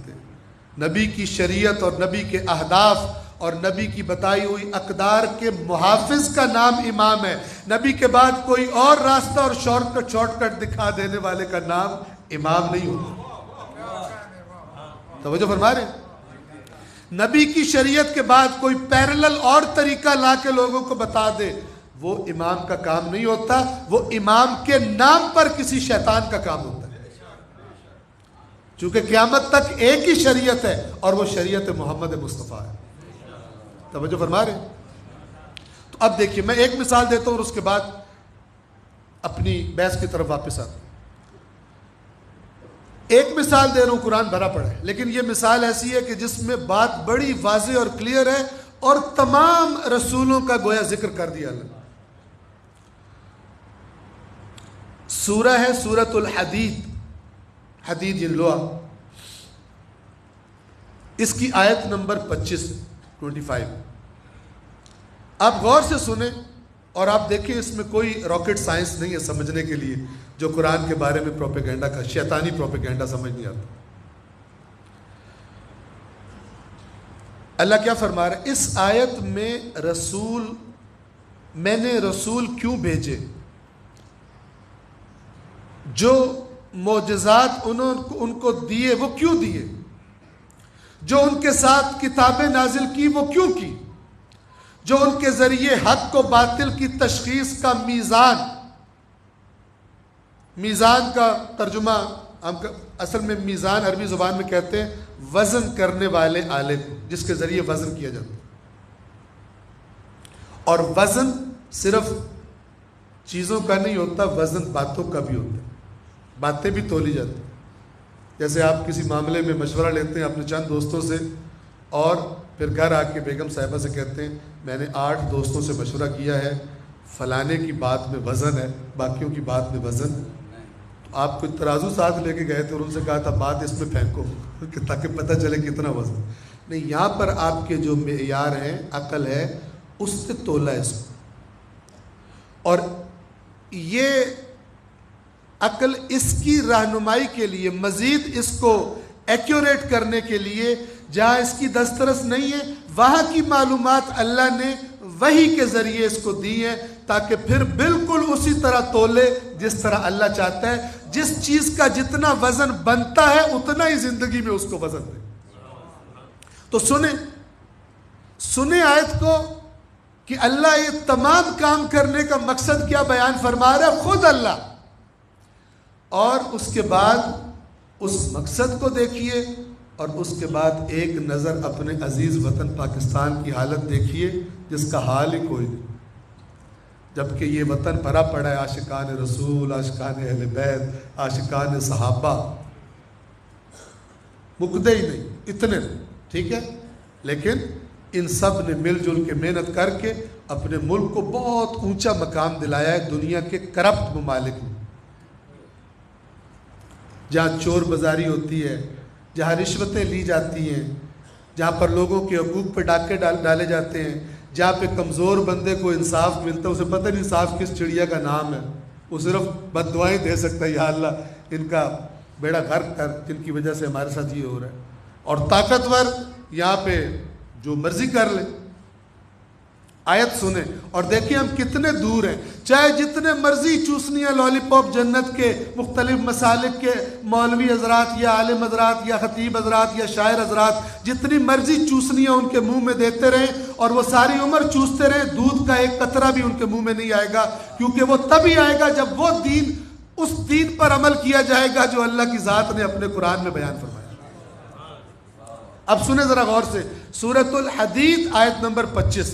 نبی کی شریعت اور نبی کے اہداف اور نبی کی بتائی ہوئی اقدار کے محافظ کا نام امام ہے. نبی کے بعد کوئی اور راستہ اور شارٹ کٹ دکھا دینے والے کا نام امام نہیں ہوتا. توجہ فرما رہے ہیں؟ نبی کی شریعت کے بعد کوئی پیرلل اور طریقہ لا کے لوگوں کو بتا دے، وہ امام کا کام نہیں ہوتا، وہ امام کے نام پر کسی شیطان کا کام ہوتا ہے. چونکہ قیامت تک ایک ہی شریعت ہے اور وہ شریعت محمد مصطفیٰ ہے. توجہ فرما رہے ہیں؟ تو اب دیکھیے میں ایک مثال دیتا ہوں اور اس کے بعد اپنی بحث کی طرف واپس آتا ہوں. ایک مثال دے رہا ہوں، قرآن بھرا پڑا ہے، لیکن یہ مثال ایسی ہے کہ جس میں بات بڑی واضح اور کلیئر ہے اور تمام رسولوں کا گویا ذکر کر دیا اللہ. سورہ ہے سورۃ الحدید، حدید یہ لوہا. اس کی آیت نمبر 25. آپ غور سے سنیں اور آپ دیکھیں اس میں کوئی راکٹ سائنس نہیں ہے سمجھنے کے لیے جو قرآن کے بارے میں پروپیگنڈا کا شیطانی پروپیگنڈا سمجھ نہیں آتا. اللہ کیا فرما رہا ہے اس آیت میں؟ میں نے رسول کیوں بھیجے؟ جو معجزات ان کو دیے وہ کیوں دیے؟ جو ان کے ساتھ کتابیں نازل کی وہ کیوں کی؟ جو ان کے ذریعے حق و باطل کی تشخیص کا میزان کا ترجمہ اصل میں میزان عربی زبان میں کہتے ہیں وزن کرنے والے آلے کو، جس کے ذریعے وزن کیا جاتا ہے. اور وزن صرف چیزوں کا نہیں ہوتا، وزن باتوں کا بھی ہوتا ہے. باتیں بھی تولی جاتی ہیں. جیسے آپ کسی معاملے میں مشورہ لیتے ہیں اپنے چند دوستوں سے اور پھر گھر آ کے بیگم صاحبہ سے کہتے ہیں میں نے 8 دوستوں سے مشورہ کیا ہے، فلانے کی بات میں وزن ہے، باقیوں کی بات میں وزن. تو آپ کوئی ترازو ساتھ لے کے گئے تھے اور ان سے کہا تھا بات اس میں پھینکو تاکہ پتہ چلے کتنا وزن. نہیں، یہاں پر آپ کے جو معیار ہیں، عقل ہے، اس سے تولا ہے اس کو. اور یہ عقل اس کی رہنمائی کے لیے، مزید اس کو ایکوریٹ کرنے کے لیے، جہاں اس کی دسترس نہیں ہے وہاں کی معلومات اللہ نے وحی کے ذریعے اس کو دی ہے تاکہ پھر بالکل اسی طرح تولے جس طرح اللہ چاہتا ہے. جس چیز کا جتنا وزن بنتا ہے اتنا ہی زندگی میں اس کو وزن دے. تو سنیں آیت کو کہ اللہ یہ تمام کام کرنے کا مقصد کیا بیان فرما رہا ہے؟ خود اللہ. اور اس کے بعد اس مقصد کو دیکھیے اور اس کے بعد ایک نظر اپنے عزیز وطن پاکستان کی حالت دیکھیے جس کا حال ہی کوئی نہیں. جبکہ یہ وطن بھرا پڑا ہے عاشقان رسول، عاشقان اہل بیت، عاشقان صحابہ، مکدے ہی نہیں، اتنے نہیں. ٹھیک ہے، لیکن ان سب نے مل جل کے محنت کر کے اپنے ملک کو بہت اونچا مقام دلایا ہے دنیا کے کرپٹ ممالک میں، جہاں چور بازاری ہوتی ہے، جہاں رشوتیں لی جاتی ہیں، جہاں پر لوگوں کے حقوق پہ ڈاکے ڈالے جاتے ہیں، جہاں پہ کمزور بندے کو انصاف ملتا ہے، اسے پتہ نہیں انصاف کس چڑیا کا نام ہے، وہ صرف بد دعائیں دے سکتا ہے، یا اللہ ان کا بیڑا غرق کر جن کی وجہ سے ہمارے ساتھ یہ ہو رہا ہے. اور طاقتور یہاں پہ جو مرضی کر لے. آیت سنیں اور دیکھیں ہم کتنے دور ہیں. چاہے جتنے مرضی چوسنیاں لالی پاپ جنت کے مختلف مسالک کے مولوی حضرات یا عالم حضرات یا خطیب حضرات یا شاعر حضرات جتنی مرضی چوسنیاں ان کے منہ میں دیتے رہیں اور وہ ساری عمر چوستے رہیں، دودھ کا ایک قطرہ بھی ان کے منہ میں نہیں آئے گا، کیونکہ وہ تبھی آئے گا جب وہ دین، اس دین پر عمل کیا جائے گا جو اللہ کی ذات نے اپنے قرآن میں بیان فرمایا. اب سنیں ذرا غور سے، سورۃ الحدید آیت نمبر 25.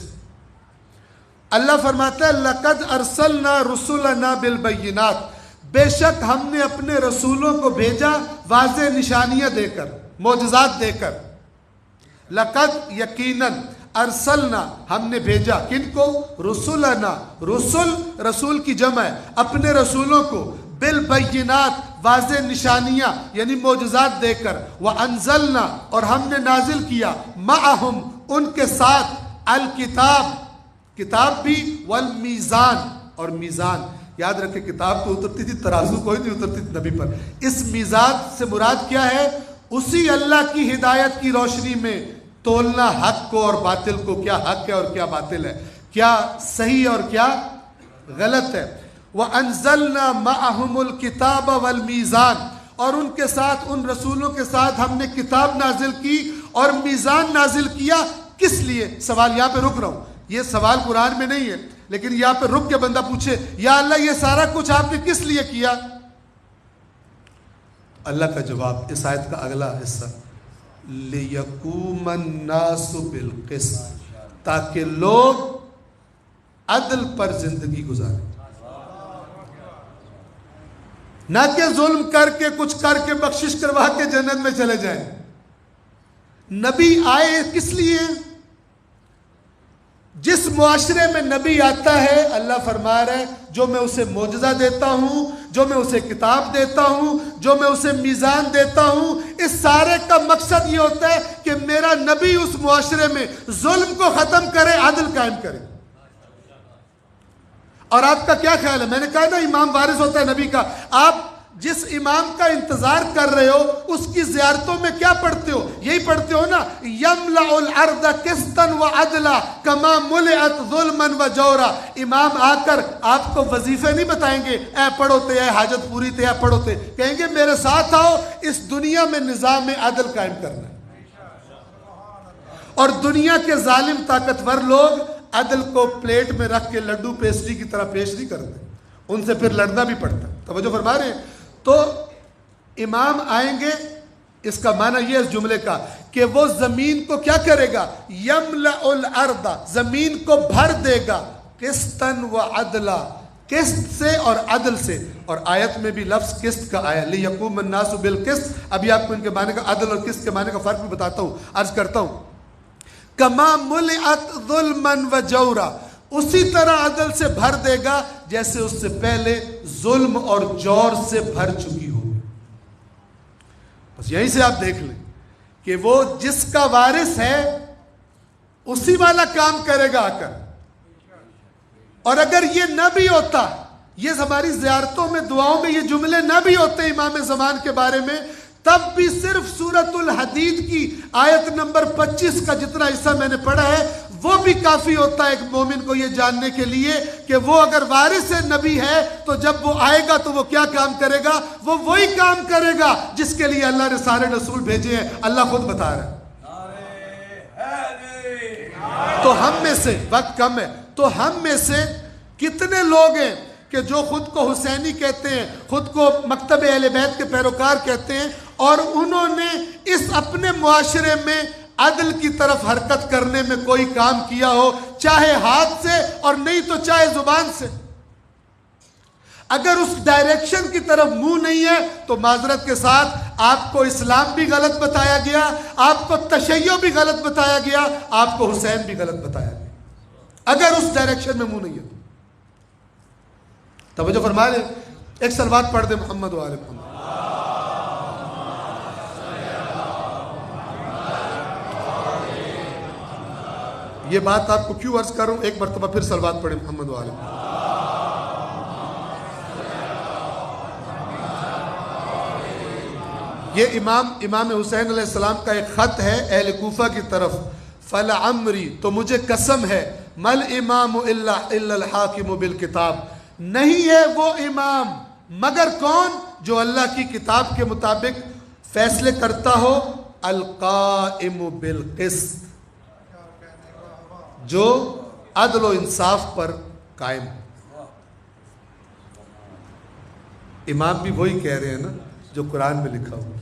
اللہ فرماتا ہے لَقَدْ أَرْسَلْنَا رُسُلَنَا بِالْبَيِّنَاتِ، بے شک ہم نے اپنے رسولوں کو بھیجا واضح نشانیاں دے کر، معجزات دے کر. لَقَدْ یقیناً ارسلنا ہم نے بھیجا، کن کو؟ رسولنا. رسول کی جمع ہے، اپنے رسولوں کو بالبینات واضح نشانیاں یعنی معجزات دے کر. وانزلنا اور ہم نے نازل کیا معہم ان کے ساتھ الکتاب، کتاب بھی، والمیزان اور میزان. یاد رکھیں کتاب تو اترتی تھی، ترازو کوئی نہیں اترتی تھی نبی پر. اس میزان سے مراد کیا ہے؟ اسی اللہ کی ہدایت کی روشنی میں تولنا حق کو اور باطل کو، کیا حق ہے اور کیا باطل ہے، کیا صحیح اور کیا غلط ہے. وَأَنزَلْنَا مَعَهُمُ الْكِتَابَ وَالْمِيزَانَ اور ان کے ساتھ، ان رسولوں کے ساتھ ہم نے کتاب نازل کی اور میزان نازل کیا. کس لیے؟ سوال یہاں پہ رک رہا ہوں، یہ سوال قرآن میں نہیں ہے لیکن یہاں پہ رک کے بندہ پوچھے یا اللہ یہ سارا کچھ آپ نے کس لیے کیا؟ اللہ کا جواب اس آیت کا اگلا حصہ، لِيَقُومَ النَّاسُ بِالْقِسْطِ، تاکہ لوگ عدل پر زندگی گزاریں، نہ کہ ظلم کر کے کچھ کر کے بخشش کروا کے جنت میں چلے جائیں. نبی آئے کس لیے؟ جس معاشرے میں نبی آتا ہے اللہ فرما رہا ہے جو میں اسے معجزہ دیتا ہوں، جو میں اسے کتاب دیتا ہوں، جو میں اسے میزان دیتا ہوں، اس سارے کا مقصد یہ ہوتا ہے کہ میرا نبی اس معاشرے میں ظلم کو ختم کرے، عدل قائم کرے. اور آپ کا کیا خیال ہے؟ میں نے کہا نا امام وارث ہوتا ہے نبی کا. آپ جس امام کا انتظار کر رہے ہو اس کی زیارتوں میں کیا پڑھتے ہو؟ یہی پڑھتے ہو نا، یملأ الارض قسطا وعدلا کما ملئت ظلما وجورا. امام آ کر آپ کو وظیفے نہیں بتائیں گے اے پڑھو تے، اے حاجت پوری تے، اے پڑھو تے، کہیں گے میرے ساتھ آؤ، اس دنیا میں نظام عدل قائم کرنا ہے. اور دنیا کے ظالم طاقتور لوگ عدل کو پلیٹ میں رکھ کے لڈو پیسٹری کی طرح پیش نہیں کرتے، ان سے پھر لڑنا بھی پڑتا ہے. توجہ فرما رہے ہیں؟ تو امام آئیں گے، اس کا معنی یہ ہے اس جملے کا کہ وہ زمین کو کیا کرے گا؟ یملأ الارض، زمین کو بھر دے گا، قسطا وعدلا، قسط سے اور عدل سے. اور آیت میں بھی لفظ قسط کا آیا، لیقوم الناس بالقسط. ابھی آپ کو ان کے معنی کا، عدل اور قسط کے معنی کا فرق بھی بتاتا ہوں، عرض کرتا ہوں. کما ملئت ظلما وجورا، اسی طرح عدل سے بھر دے گا جیسے اس سے پہلے ظلم اور جور سے بھر چکی ہو. بس یہیں سے آپ دیکھ لیں کہ وہ جس کا وارث ہے اسی والا کام کرے گا آ کر. اور اگر یہ نہ بھی ہوتا، یہ ہماری زیارتوں میں دعاؤں میں یہ جملے نہ بھی ہوتے امام زمان کے بارے میں، تب بھی صرف سورۃ الحدید کی آیت نمبر 25 کا جتنا حصہ میں نے پڑھا ہے وہ بھی کافی ہوتا ہے ایک مومن کو یہ جاننے کے لیے کہ وہ اگر وارث نبی ہے تو جب وہ آئے گا تو وہ کیا کام کرے گا؟ وہ وہی کام کرے گا جس کے لیے اللہ نے سارے رسول بھیجے ہیں. اللہ خود بتا رہا ہے. تو ہم میں سے، وقت کم ہے، تو ہم میں سے کتنے لوگ ہیں کہ جو خود کو حسینی کہتے ہیں، خود کو مکتب اہل بیت کے پیروکار کہتے ہیں، اور انہوں نے اس اپنے معاشرے میں عدل کی طرف حرکت کرنے میں کوئی کام کیا ہو، چاہے ہاتھ سے اور نہیں تو چاہے زبان سے، اگر اس ڈائریکشن کی طرف منہ نہیں ہے تو معذرت کے ساتھ آپ کو اسلام بھی غلط بتایا گیا، آپ کو تشیع بھی غلط بتایا گیا، آپ کو حسین بھی غلط بتایا گیا، اگر اس ڈائریکشن میں منہ نہیں ہے۔ توجہ فرما لیں، ایک صلوات پڑھ دیں محمد و آل محمد۔ یہ بات آپ کو کیوں عرض کر رہا ہوں، ایک مرتبہ پھر صلوات پڑھیں محمد و آل محمد۔ یہ امام حسین علیہ السلام کا ایک خط ہے اہل کوفہ کی طرف۔ فَلَعَمْرِي، تو مجھے قسم ہے، مَلْ إِمَامُ إِلَّا الْحَاكِمُ بِالْكِتَابِ، نہیں ہے وہ امام مگر کون؟ جو اللہ کی کتاب کے مطابق فیصلے کرتا ہو، القائم بالقسط، جو عدل و انصاف پر قائم ہو۔ امام بھی وہی کہہ رہے ہیں نا جو قرآن میں لکھا ہوا۔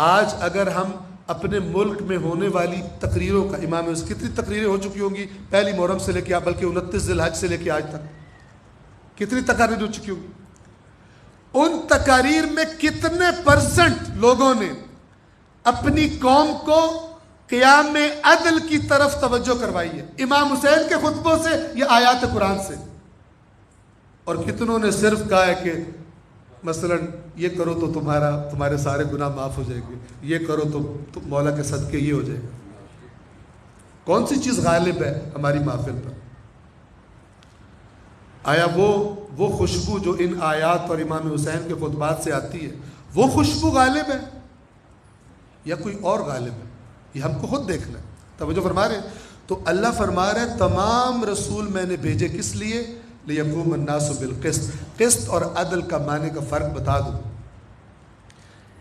آج اگر ہم اپنے ملک میں ہونے والی تقریروں کا، امام اس کتنی تقریریں ہو چکی ہوں گی پہلی محرم سے لے کے بلکہ 29 ذی الحج سے لے کے آج تک، کتنی تقاریر ہو چکی ہوگی؟ ان تقاریر میں کتنے % لوگوں نے اپنی قوم کو قیام عدل کی طرف توجہ کروائی ہے؟ امام حسین کے خطبوں سے یا آیات قرآن سے؟ اور کتنوں نے صرف کہا ہے کہ مثلا یہ کرو تو تمہارے سارے گناہ معاف ہو جائیں گے، یہ کرو تو مولا کے صدقے یہ ہو جائے گا۔ کون سی چیز غالب ہے ہماری محفل پر؟ آیا وہ خوشبو جو ان آیات اور امام حسین کے خطبات سے آتی ہے، وہ خوشبو غالب ہے یا کوئی اور غالب ہے؟ یہ ہم کو خود دیکھنا ہے۔ توجہ فرما رہے ہیں؟ تو اللہ فرما رہے ہیں تمام رسول میں نے بھیجے کس لیے؟ لِيَقُومَ النَّاسُ بِالْقِسْطِ۔ قسط اور عدل کا معنی کا فرق بتا دوں۔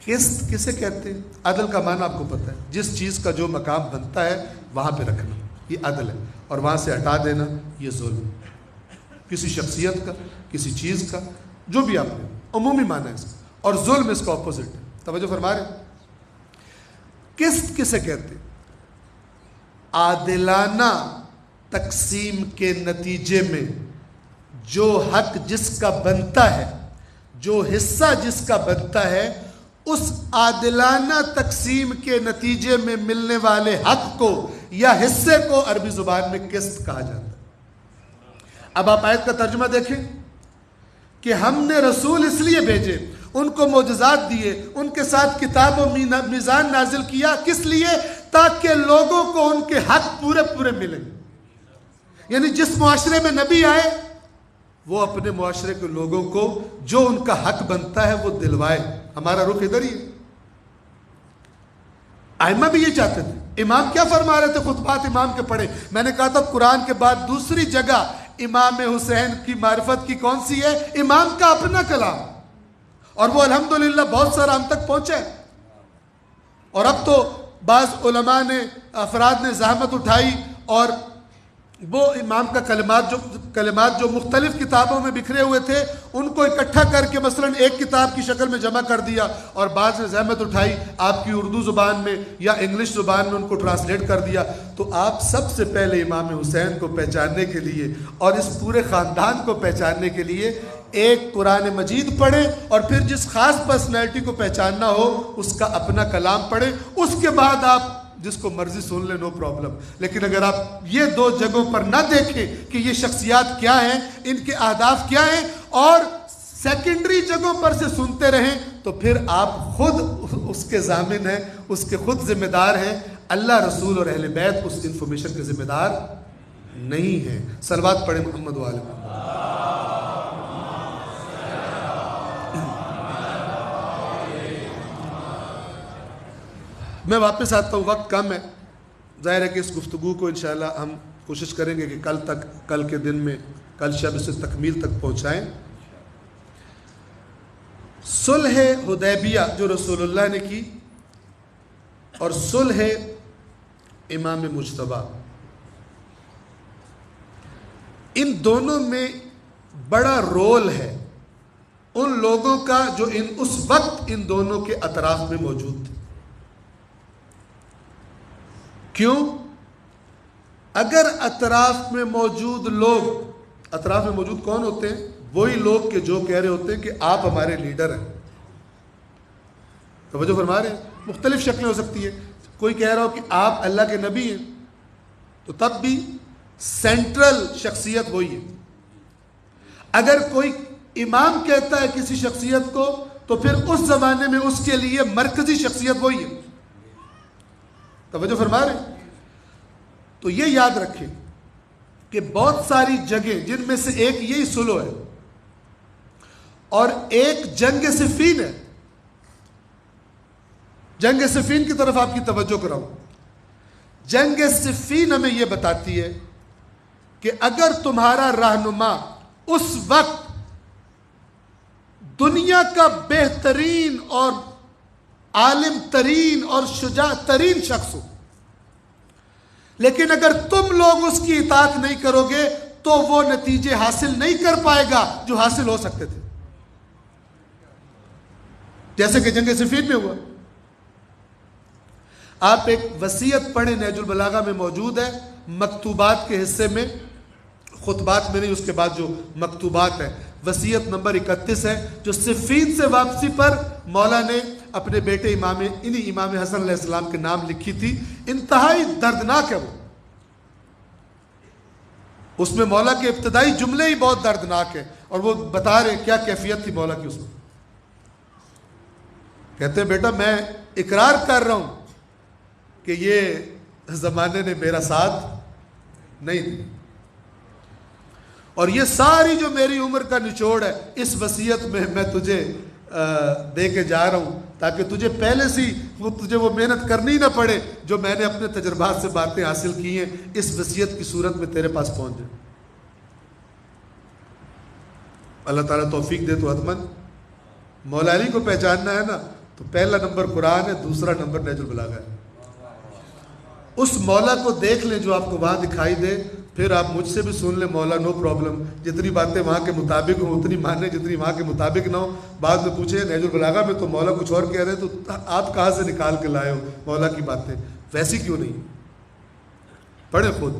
قسط کسے کہتے ہیں؟ عدل کا معنی آپ کو پتہ ہے، جس چیز کا جو مقام بنتا ہے وہاں پہ رکھنا، یہ عدل ہے، اور وہاں سے ہٹا دینا یہ ظلم، کسی شخصیت کا، کسی چیز کا، جو بھی آپ نے عمومی معنی ہے اس کا، اور ظلم اس کا اپوزٹ ہے۔ توجہ فرما رہے ہیں؟ قسط کسے کہتے ہیں؟ عادلانہ تقسیم کے نتیجے میں جو حق جس کا بنتا ہے، جو حصہ جس کا بنتا ہے، اس عادلانہ تقسیم کے نتیجے میں ملنے والے حق کو یا حصے کو عربی زبان میں قسط کہا جاتا ہے۔ اب آپ آیت کا ترجمہ دیکھیں کہ ہم نے رسول اس لیے بھیجے، ان کو معجزات دیے، ان کے ساتھ کتاب و میزان نازل کیا، کس لیے؟ تاکہ لوگوں کو ان کے حق پورے پورے ملیں۔ یعنی جس معاشرے میں نبی آئے وہ اپنے معاشرے کے لوگوں کو جو ان کا حق بنتا ہے وہ دلوائے۔ ہمارا رخ ادھر ہی ہے۔ ائمہ بھی یہ چاہتے تھے۔ امام کیا فرما رہے تھے؟ خطبات امام کے پڑھے۔ میں نے کہا تھا قرآن کے بعد دوسری جگہ امام حسین کی معرفت کی کون سی ہے؟ امام کا اپنا کلام، اور وہ الحمدللہ بہت سارا ہم تک پہنچا ہے۔ اور اب تو بعض علماء نے، افراد نے زحمت اٹھائی اور وہ امام کا کلمات جو مختلف کتابوں میں بکھرے ہوئے تھے ان کو اکٹھا کر کے مثلا ایک کتاب کی شکل میں جمع کر دیا، اور بعض نے زحمت اٹھائی آپ کی اردو زبان میں یا انگلش زبان میں ان کو ٹرانسلیٹ کر دیا۔ تو آپ سب سے پہلے امام حسین کو پہچاننے کے لیے اور اس پورے خاندان کو پہچاننے کے لیے ایک قرآن مجید پڑھیں، اور پھر جس خاص پرسنالٹی کو پہچاننا ہو اس کا اپنا کلام پڑھیں، اس کے بعد آپ جس کو مرضی سن لیں، نو پرابلم۔ لیکن اگر آپ یہ دو جگہوں پر نہ دیکھیں کہ یہ شخصیات کیا ہیں، ان کے اہداف کیا ہیں، اور سیکنڈری جگہوں پر سے سنتے رہیں، تو پھر آپ خود اس کے ضامن ہیں، اس کے خود ذمہ دار ہیں۔ اللہ، رسول اور اہل بیت اس انفارمیشن کے ذمہ دار نہیں ہیں۔ صلوات پڑھیں محمد و آل محمد۔ میں واپس آتا ہوں، وقت کم ہے، ظاہر ہے کہ اس گفتگو کو انشاءاللہ ہم کوشش کریں گے کہ کل کے دن میں، کل شب اسے تکمیل تک پہنچائیں۔ صلح حدیبیہ جو رسول اللہ نے کی اور صلح امام مجتبیٰ، ان دونوں میں بڑا رول ہے ان لوگوں کا جو اس وقت ان دونوں کے اطراف میں موجود تھے. کیوں؟ اگر اطراف میں موجود لوگ، اطراف میں موجود کون ہوتے ہیں؟ وہی لوگ کہ جو کہہ رہے ہوتے ہیں کہ آپ ہمارے لیڈر ہیں. توجہ فرما رہے ہیں؟ مختلف شکلیں ہو سکتی ہے. کوئی کہہ رہا ہو کہ آپ اللہ کے نبی ہیں تو تب بھی سینٹرل شخصیت وہی ہے. اگر کوئی امام کہتا ہے کسی شخصیت کو تو پھر اس زمانے میں اس کے لیے مرکزی شخصیت وہی ہے. توجہ فرما رہے ہیں؟ تو یہ یاد رکھیں کہ بہت ساری جگہیں جن میں سے ایک یہی صلح ہے اور ایک جنگ صفین ہے. جنگ صفین کی طرف آپ کی توجہ کراؤں. جنگ صفین ہمیں یہ بتاتی ہے کہ اگر تمہارا رہنما اس وقت دنیا کا بہترین اور عالم ترین اور شجاع ترین شخص ہو، لیکن اگر تم لوگ اس کی اطاعت نہیں کرو گے تو وہ نتیجے حاصل نہیں کر پائے گا جو حاصل ہو سکتے تھے، جیسے کہ جنگ صفین میں ہوا. آپ ایک وصیت پڑھیں، نہج البلاغہ میں موجود ہے، مکتوبات کے حصے میں، خطبات میں نہیں، اس کے بعد جو مکتوبات ہے، وصیت نمبر 31 ہے جو صفین سے واپسی پر مولا نے اپنے بیٹے امام حسن علیہ السلام کے نام لکھی تھی. انتہائی دردناک ہے وہ. اس میں مولا کے ابتدائی جملے ہی بہت دردناک ہیں اور وہ بتا رہے کیا کیفیت تھی مولا کی اس میں. کہتے ہیں بیٹا میں اقرار کر رہا ہوں کہ یہ زمانے نے میرا ساتھ نہیں دیا، اور یہ ساری جو میری عمر کا نچوڑ ہے اس وصیت میں تجھے دے کے جا رہا ہوں تاکہ تجھے پہلے سے تجھے وہ محنت کرنی نہ پڑے جو میں نے اپنے تجربات سے باتیں حاصل کی ہیں اس وصیت کی صورت میں تیرے پاس پہنچ جائے. اللہ تعالیٰ توفیق دے تو حتمن مولا علی کو پہچاننا ہے نا تو پہلا نمبر قرآن ہے، دوسرا نمبر نہج البلاغہ ہے. اس مولا کو دیکھ لیں جو آپ کو وہاں دکھائی دے، پھر آپ مجھ سے بھی سن لیں مولا نو پرابلم. جتنی باتیں وہاں کے مطابق ہوں اتنی مانیں، جتنی وہاں کے مطابق نہ ہو. بعد میں پوچھے نہج البلاغہ میں تو مولا کچھ اور کہہ رہے تو آپ کہاں سے نکال کے لائے ہو مولا کی باتیں؟ ویسی کیوں نہیں؟ پڑھیں خود.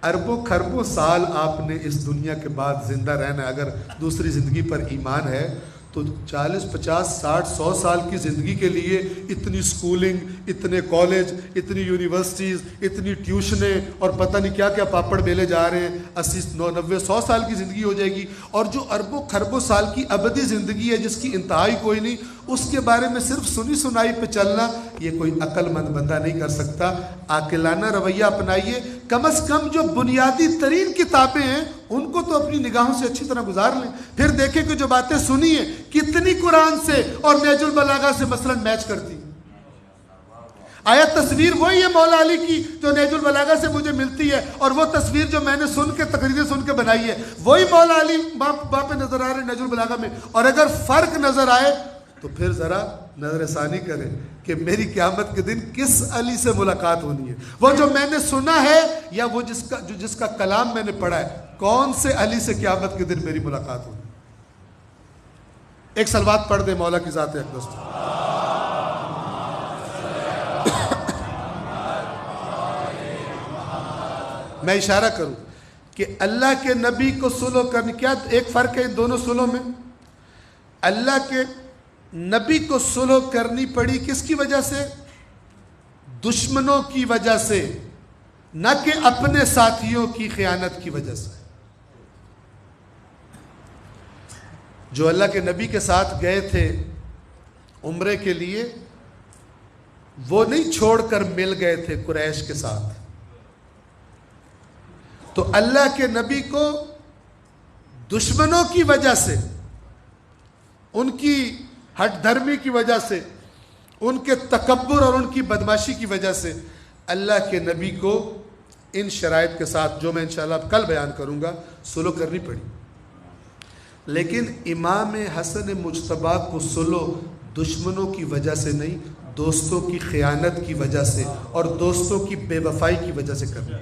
اربوں خربوں سال آپ نے اس دنیا کے بعد زندہ رہنا ہے. اگر دوسری زندگی پر ایمان ہے تو 40 50 60 100 سال کی زندگی کے لیے اتنی سکولنگ، اتنے کالج، اتنی یونیورسٹیز، اتنی ٹیوشنیں اور پتہ نہیں کیا کیا پاپڑ بیلے جا رہے ہیں. 80 90 100 سال کی زندگی ہو جائے گی. اور جو اربوں خربوں سال کی ابدی زندگی ہے جس کی انتہائی کوئی نہیں، اس کے بارے میں صرف سنی سنائی پہ چلنا یہ کوئی عقل مند بندہ نہیں کر سکتا. عاقلانہ رویہ اپنائیے. کم از کم جو بنیادی ترین کتابیں ہیں ان کو تو اپنی نگاہوں سے اچھی طرح گزار لیں، پھر دیکھیں کہ جو باتیں سنی ہیں کتنی قرآن سے اور نہج البلاغہ سے مثلا میچ کرتی. آیا تصویر وہی ہے مولا علی کی جو نہج البلاغہ سے مجھے ملتی ہے، اور وہ تصویر جو میں نے سن کے تقریریں سن کے بنائی ہے وہی مولا علی وہاں پہ نظر آ رہے نہج البلاغہ میں. اور اگر فرق نظر آئے تو پھر ذرا نظر ثانی کریں کہ میری قیامت کے دن کس علی سے ملاقات ہونی ہے. وہ جو میں نے سنا ہے یا وہ جس کا کلام میں نے پڑھا ہے، کون سے علی سے قیامت کے دن میری ملاقات ہونی. ایک صلوات پڑھ دے مولا کی ذات اقدس. میں اشارہ کروں کہ اللہ کے نبی کو سلو کرنے، کیا ایک فرق ہے ان دونوں سلو میں؟ اللہ کے نبی کو سلو کرنی پڑی کس کی وجہ سے؟ دشمنوں کی وجہ سے، نہ کہ اپنے ساتھیوں کی خیانت کی وجہ سے. جو اللہ کے نبی کے ساتھ گئے تھے عمرے کے لیے وہ نہیں چھوڑ کر مل گئے تھے قریش کے ساتھ. تو اللہ کے نبی کو دشمنوں کی وجہ سے، ان کی ہٹ دھرمی کی وجہ سے، ان کے تکبر اور ان کی بدماشی کی وجہ سے اللہ کے نبی کو ان شرائط کے ساتھ جو میں انشاءاللہ اب کل بیان کروں گا سلو کرنی پڑی. لیکن امام حسن مجتبیٰ کو سلو دشمنوں کی وجہ سے نہیں، دوستوں کی خیانت کی وجہ سے اور دوستوں کی بے وفائی کی وجہ سے کرنی.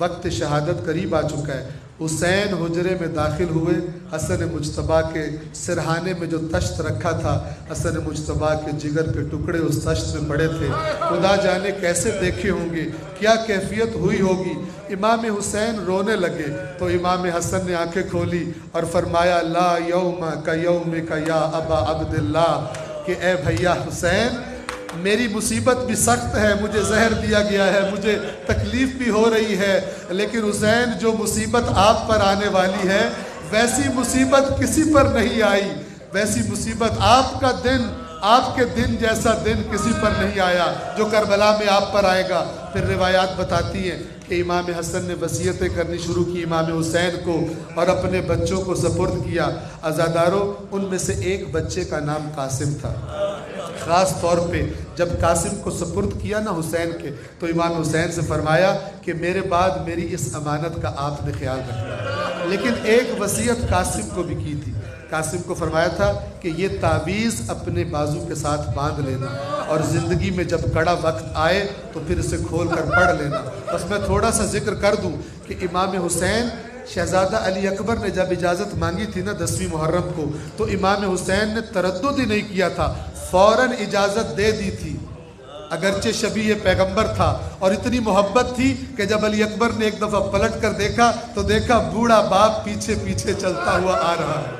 وقت شہادت قریب آ چکا ہے۔ حسین حجرے میں داخل ہوئے، حسن مجتبیٰ کے سرہانے میں جو تشت رکھا تھا، حسن مجتبیٰ کے جگر کے ٹکڑے اس تشت میں پڑے تھے۔ خدا جانے کیسے دیکھے ہوں گے، کیا کیفیت ہوئی ہوگی۔ امام حسین رونے لگے تو امام حسن نے آنکھیں کھولی اور فرمایا لا یوم کا یوم کا یا ابا عبداللہ، کہ اے بھیا حسین میری مصیبت بھی سخت ہے، مجھے زہر دیا گیا ہے، مجھے تکلیف بھی ہو رہی ہے، لیکن حسین جو مصیبت آپ پر آنے والی ہے ویسی مصیبت کسی پر نہیں آئی، ویسی مصیبت آپ کا دن، آپ کے دن جیسا دن کسی پر نہیں آیا جو کربلا میں آپ پر آئے گا۔ پھر روایات بتاتی ہیں کہ امام حسن نے وصیتیں کرنی شروع کی امام حسین کو اور اپنے بچوں کو سپرد کیا۔ عزاداروں، ان میں سے ایک بچے کا نام قاسم تھا۔ خاص طور پہ جب قاسم کو سپرد کیا نا حسین کے، تو امام حسین سے فرمایا کہ میرے بعد میری اس امانت کا آپ نے خیال رکھنا۔ لیکن ایک وصیت قاسم کو بھی کی تھی، قاسم کو فرمایا تھا کہ یہ تعویذ اپنے بازو کے ساتھ باندھ لینا اور زندگی میں جب کڑا وقت آئے تو پھر اسے کھول کر پڑھ لینا۔ بس میں تھوڑا سا ذکر کر دوں کہ امام حسین شہزادہ علی اکبر نے جب اجازت مانگی تھی نا 10ویں محرم کو، تو امام حسین نے تردد ہی نہیں کیا تھا، فوراً اجازت دے دی تھی، اگرچہ شبیہ پیغمبر تھا اور اتنی محبت تھی کہ جب علی اکبر نے ایک دفعہ پلٹ کر دیکھا تو دیکھا بوڑھا باپ پیچھے پیچھے چلتا ہوا آ رہا ہے،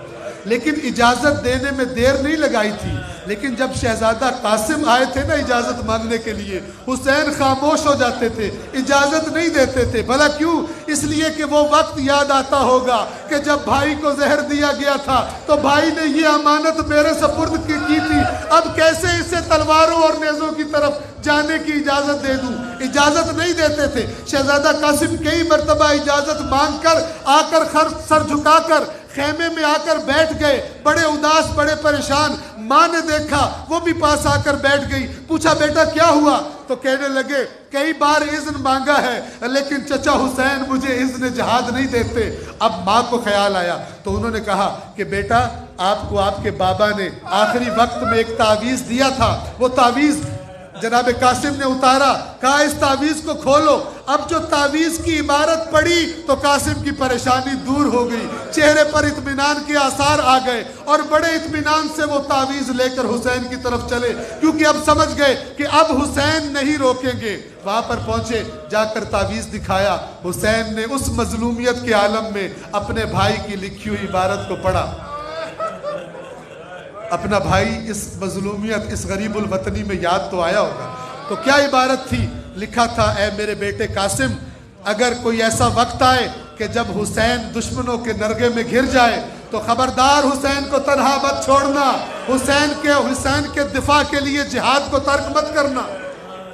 لیکن اجازت دینے میں دیر نہیں لگائی تھی۔ لیکن جب شہزادہ قاسم آئے تھے نا اجازت مانگنے کے لیے، حسین خاموش ہو جاتے تھے، اجازت نہیں دیتے تھے۔ بھلا کیوں؟ اس لیے کہ وہ وقت یاد آتا ہوگا کہ جب بھائی کو زہر دیا گیا تھا تو بھائی نے یہ امانت میرے سپرد کی تھی، اب کیسے اسے تلواروں اور نیزوں کی طرف جانے کی اجازت دے دوں؟ اجازت نہیں دیتے تھے۔ شہزادہ قاسم کئی مرتبہ اجازت مانگ کر آ کر سر جھکا کر خیمے میں آ کر بیٹھ گئے، بڑے اداس، بڑے پریشان۔ ماں نے دیکھا، وہ بھی پاس آ کر بیٹھ گئی، پوچھا بیٹا کیا ہوا؟ تو کہنے لگے کئی بار اذن مانگا ہے لیکن چچا حسین مجھے اذن جہاد نہیں دیتے۔ اب ماں کو خیال آیا تو انہوں نے کہا کہ بیٹا آپ کو آپ کے بابا نے آخری وقت میں ایک تعویذ دیا تھا، وہ تعویذ جناب قاسم نے اتارا، کہا اس تعویذ کو کھولو۔ اب جو تعویذ کی عبارت پڑھی تو قاسم کی پریشانی دور ہو گئی، چہرے پر اطمینان کے آثار آ گئے اور بڑے اطمینان سے وہ تعویذ لے کر حسین کی طرف چلے، کیونکہ اب سمجھ گئے کہ اب حسین نہیں روکیں گے۔ وہاں پر پہنچے، جا کر تعویذ دکھایا، حسین نے اس مظلومیت کے عالم میں اپنے بھائی کی لکھی ہوئی عبارت کو پڑھا۔ اپنا بھائی اس مظلومیت، اس غریب الوطنی میں یاد تو آیا ہوگا، تو کیا عبارت تھی؟ لکھا تھا اے میرے بیٹے قاسم، اگر کوئی ایسا وقت آئے کہ جب حسین دشمنوں کے نرغے میں گھر جائے تو خبردار حسین کو تنہا مت چھوڑنا، حسین کے دفاع کے لیے جہاد کو ترک مت کرنا۔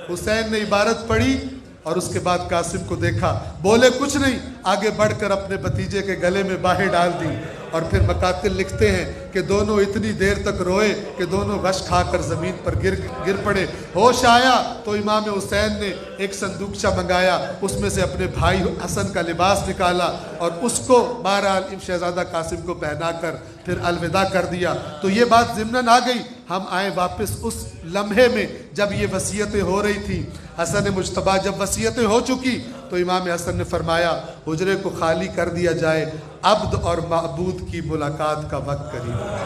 حسین نے عبارت پڑھی اور اس کے بعد قاسم کو دیکھا، بولے کچھ نہیں، آگے بڑھ کر اپنے بھتیجے کے گلے میں باہیں ڈال دی۔ اور پھر مقاتل لکھتے ہیں کہ دونوں اتنی دیر تک روئے کہ دونوں غش کھا کر زمین پر گر پڑے۔ ہوش آیا تو امام حسین نے ایک صندوقچہ منگایا، اس میں سے اپنے بھائی حسن کا لباس نکالا اور اس کو بہرحال شہزادہ قاسم کو پہنا کر پھر الوداع کر دیا۔ تو یہ بات ضمناً آ گئی، ہم آئیں واپس اس لمحے میں جب یہ وصیتیں ہو رہی تھی۔ حسن مجتبیٰ جب وصیتیں ہو چکی تو امام حسن نے فرمایا حجرے کو خالی کر دیا جائے، عبد اور معبود کی ملاقات کا وقت قریب ہے۔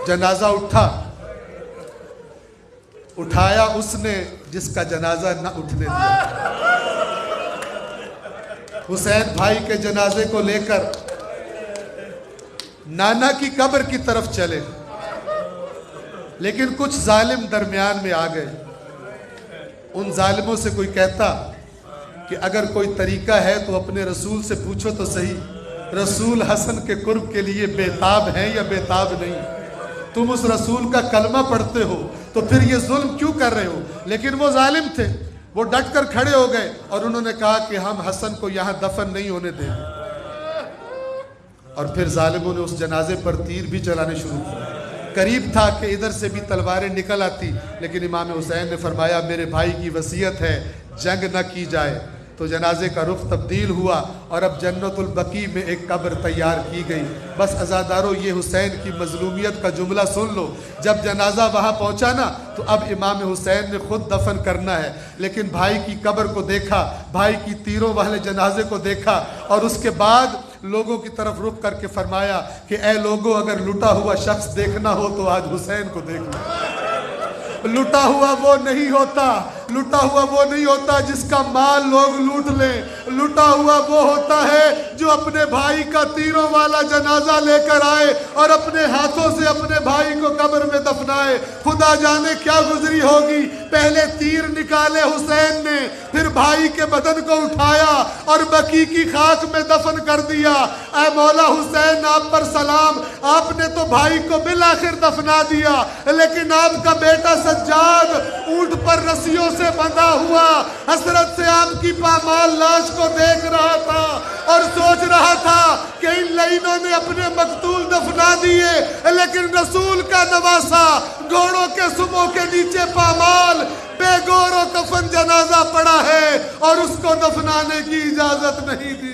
جنازہ اٹھایا اس نے جس کا جنازہ نہ اٹھنے دیا۔ حسین بھائی کے جنازے کو لے کر نانا کی قبر کی طرف چلے، لیکن کچھ ظالم درمیان میں آ گئے۔ ان ظالموں سے کوئی کہتا کہ اگر کوئی طریقہ ہے تو اپنے رسول سے پوچھو تو صحیح، رسول حسن کے قرب کے لیے بےتاب ہیں یا بےتاب نہیں؟ تم اس رسول کا کلمہ پڑھتے ہو تو پھر یہ ظلم کیوں کر رہے ہو؟ لیکن وہ ظالم تھے، وہ ڈٹ کر کھڑے ہو گئے اور انہوں نے کہا کہ ہم حسن کو یہاں دفن نہیں ہونے دیں گے۔ اور پھر ظالموں نے اس جنازے پر تیر بھی چلانے شروع کیے۔ قریب تھا کہ ادھر سے بھی تلواریں نکل آتی، لیکن امام حسین نے فرمایا میرے بھائی کی وصیت ہے جنگ نہ کی جائے، تو جنازے کا رخ تبدیل ہوا اور اب جنت البقیع میں ایک قبر تیار کی گئی۔ بس عزادارو یہ حسین کی مظلومیت کا جملہ سن لو، جب جنازہ وہاں پہنچا نا تو اب امام حسین نے خود دفن کرنا ہے، لیکن بھائی کی قبر کو دیکھا، بھائی کی تیروں والے جنازے کو دیکھا، اور اس کے بعد لوگوں کی طرف رخ کر کے فرمایا کہ اے لوگوں، اگر لٹا ہوا شخص دیکھنا ہو تو آج حسین کو دیکھنا۔ لٹا ہوا وہ نہیں ہوتا جس کا مال لوگ لوٹ لیں، لٹا ہوا وہ ہوتا ہے جو اپنے بھائی کا تیروں والا جنازہ لے کر آئے اور اپنے ہاتھوں سے اپنے بھائی کو قبر میں دفنائے۔ خدا جانے کیا گزری ہوگی، پہلے تیر نکالے حسین نے، پھر بھائی کے بدن کو اٹھایا اور بقیع کی خاک میں دفن کر دیا۔ اے مولا حسین، آپ پر سلام، آپ نے تو بھائی کو بالآخر دفنا دیا، لیکن آپ کا بیٹا سجاد اونٹ پر رسیوں سے بندھا ہوا حسرت سے آپ کی پامال لاش کو دیکھ رہا تھا اور سوچ رہا تھا کہ ان لعینوں نے اپنے مقتول دفنا دیے، لیکن رسول کا نواسا گھوڑوں کے سموں کے نیچے پامال بے گور و کفن جنازہ پڑا ہے اور اس کو دفنانے کی اجازت نہیں دی۔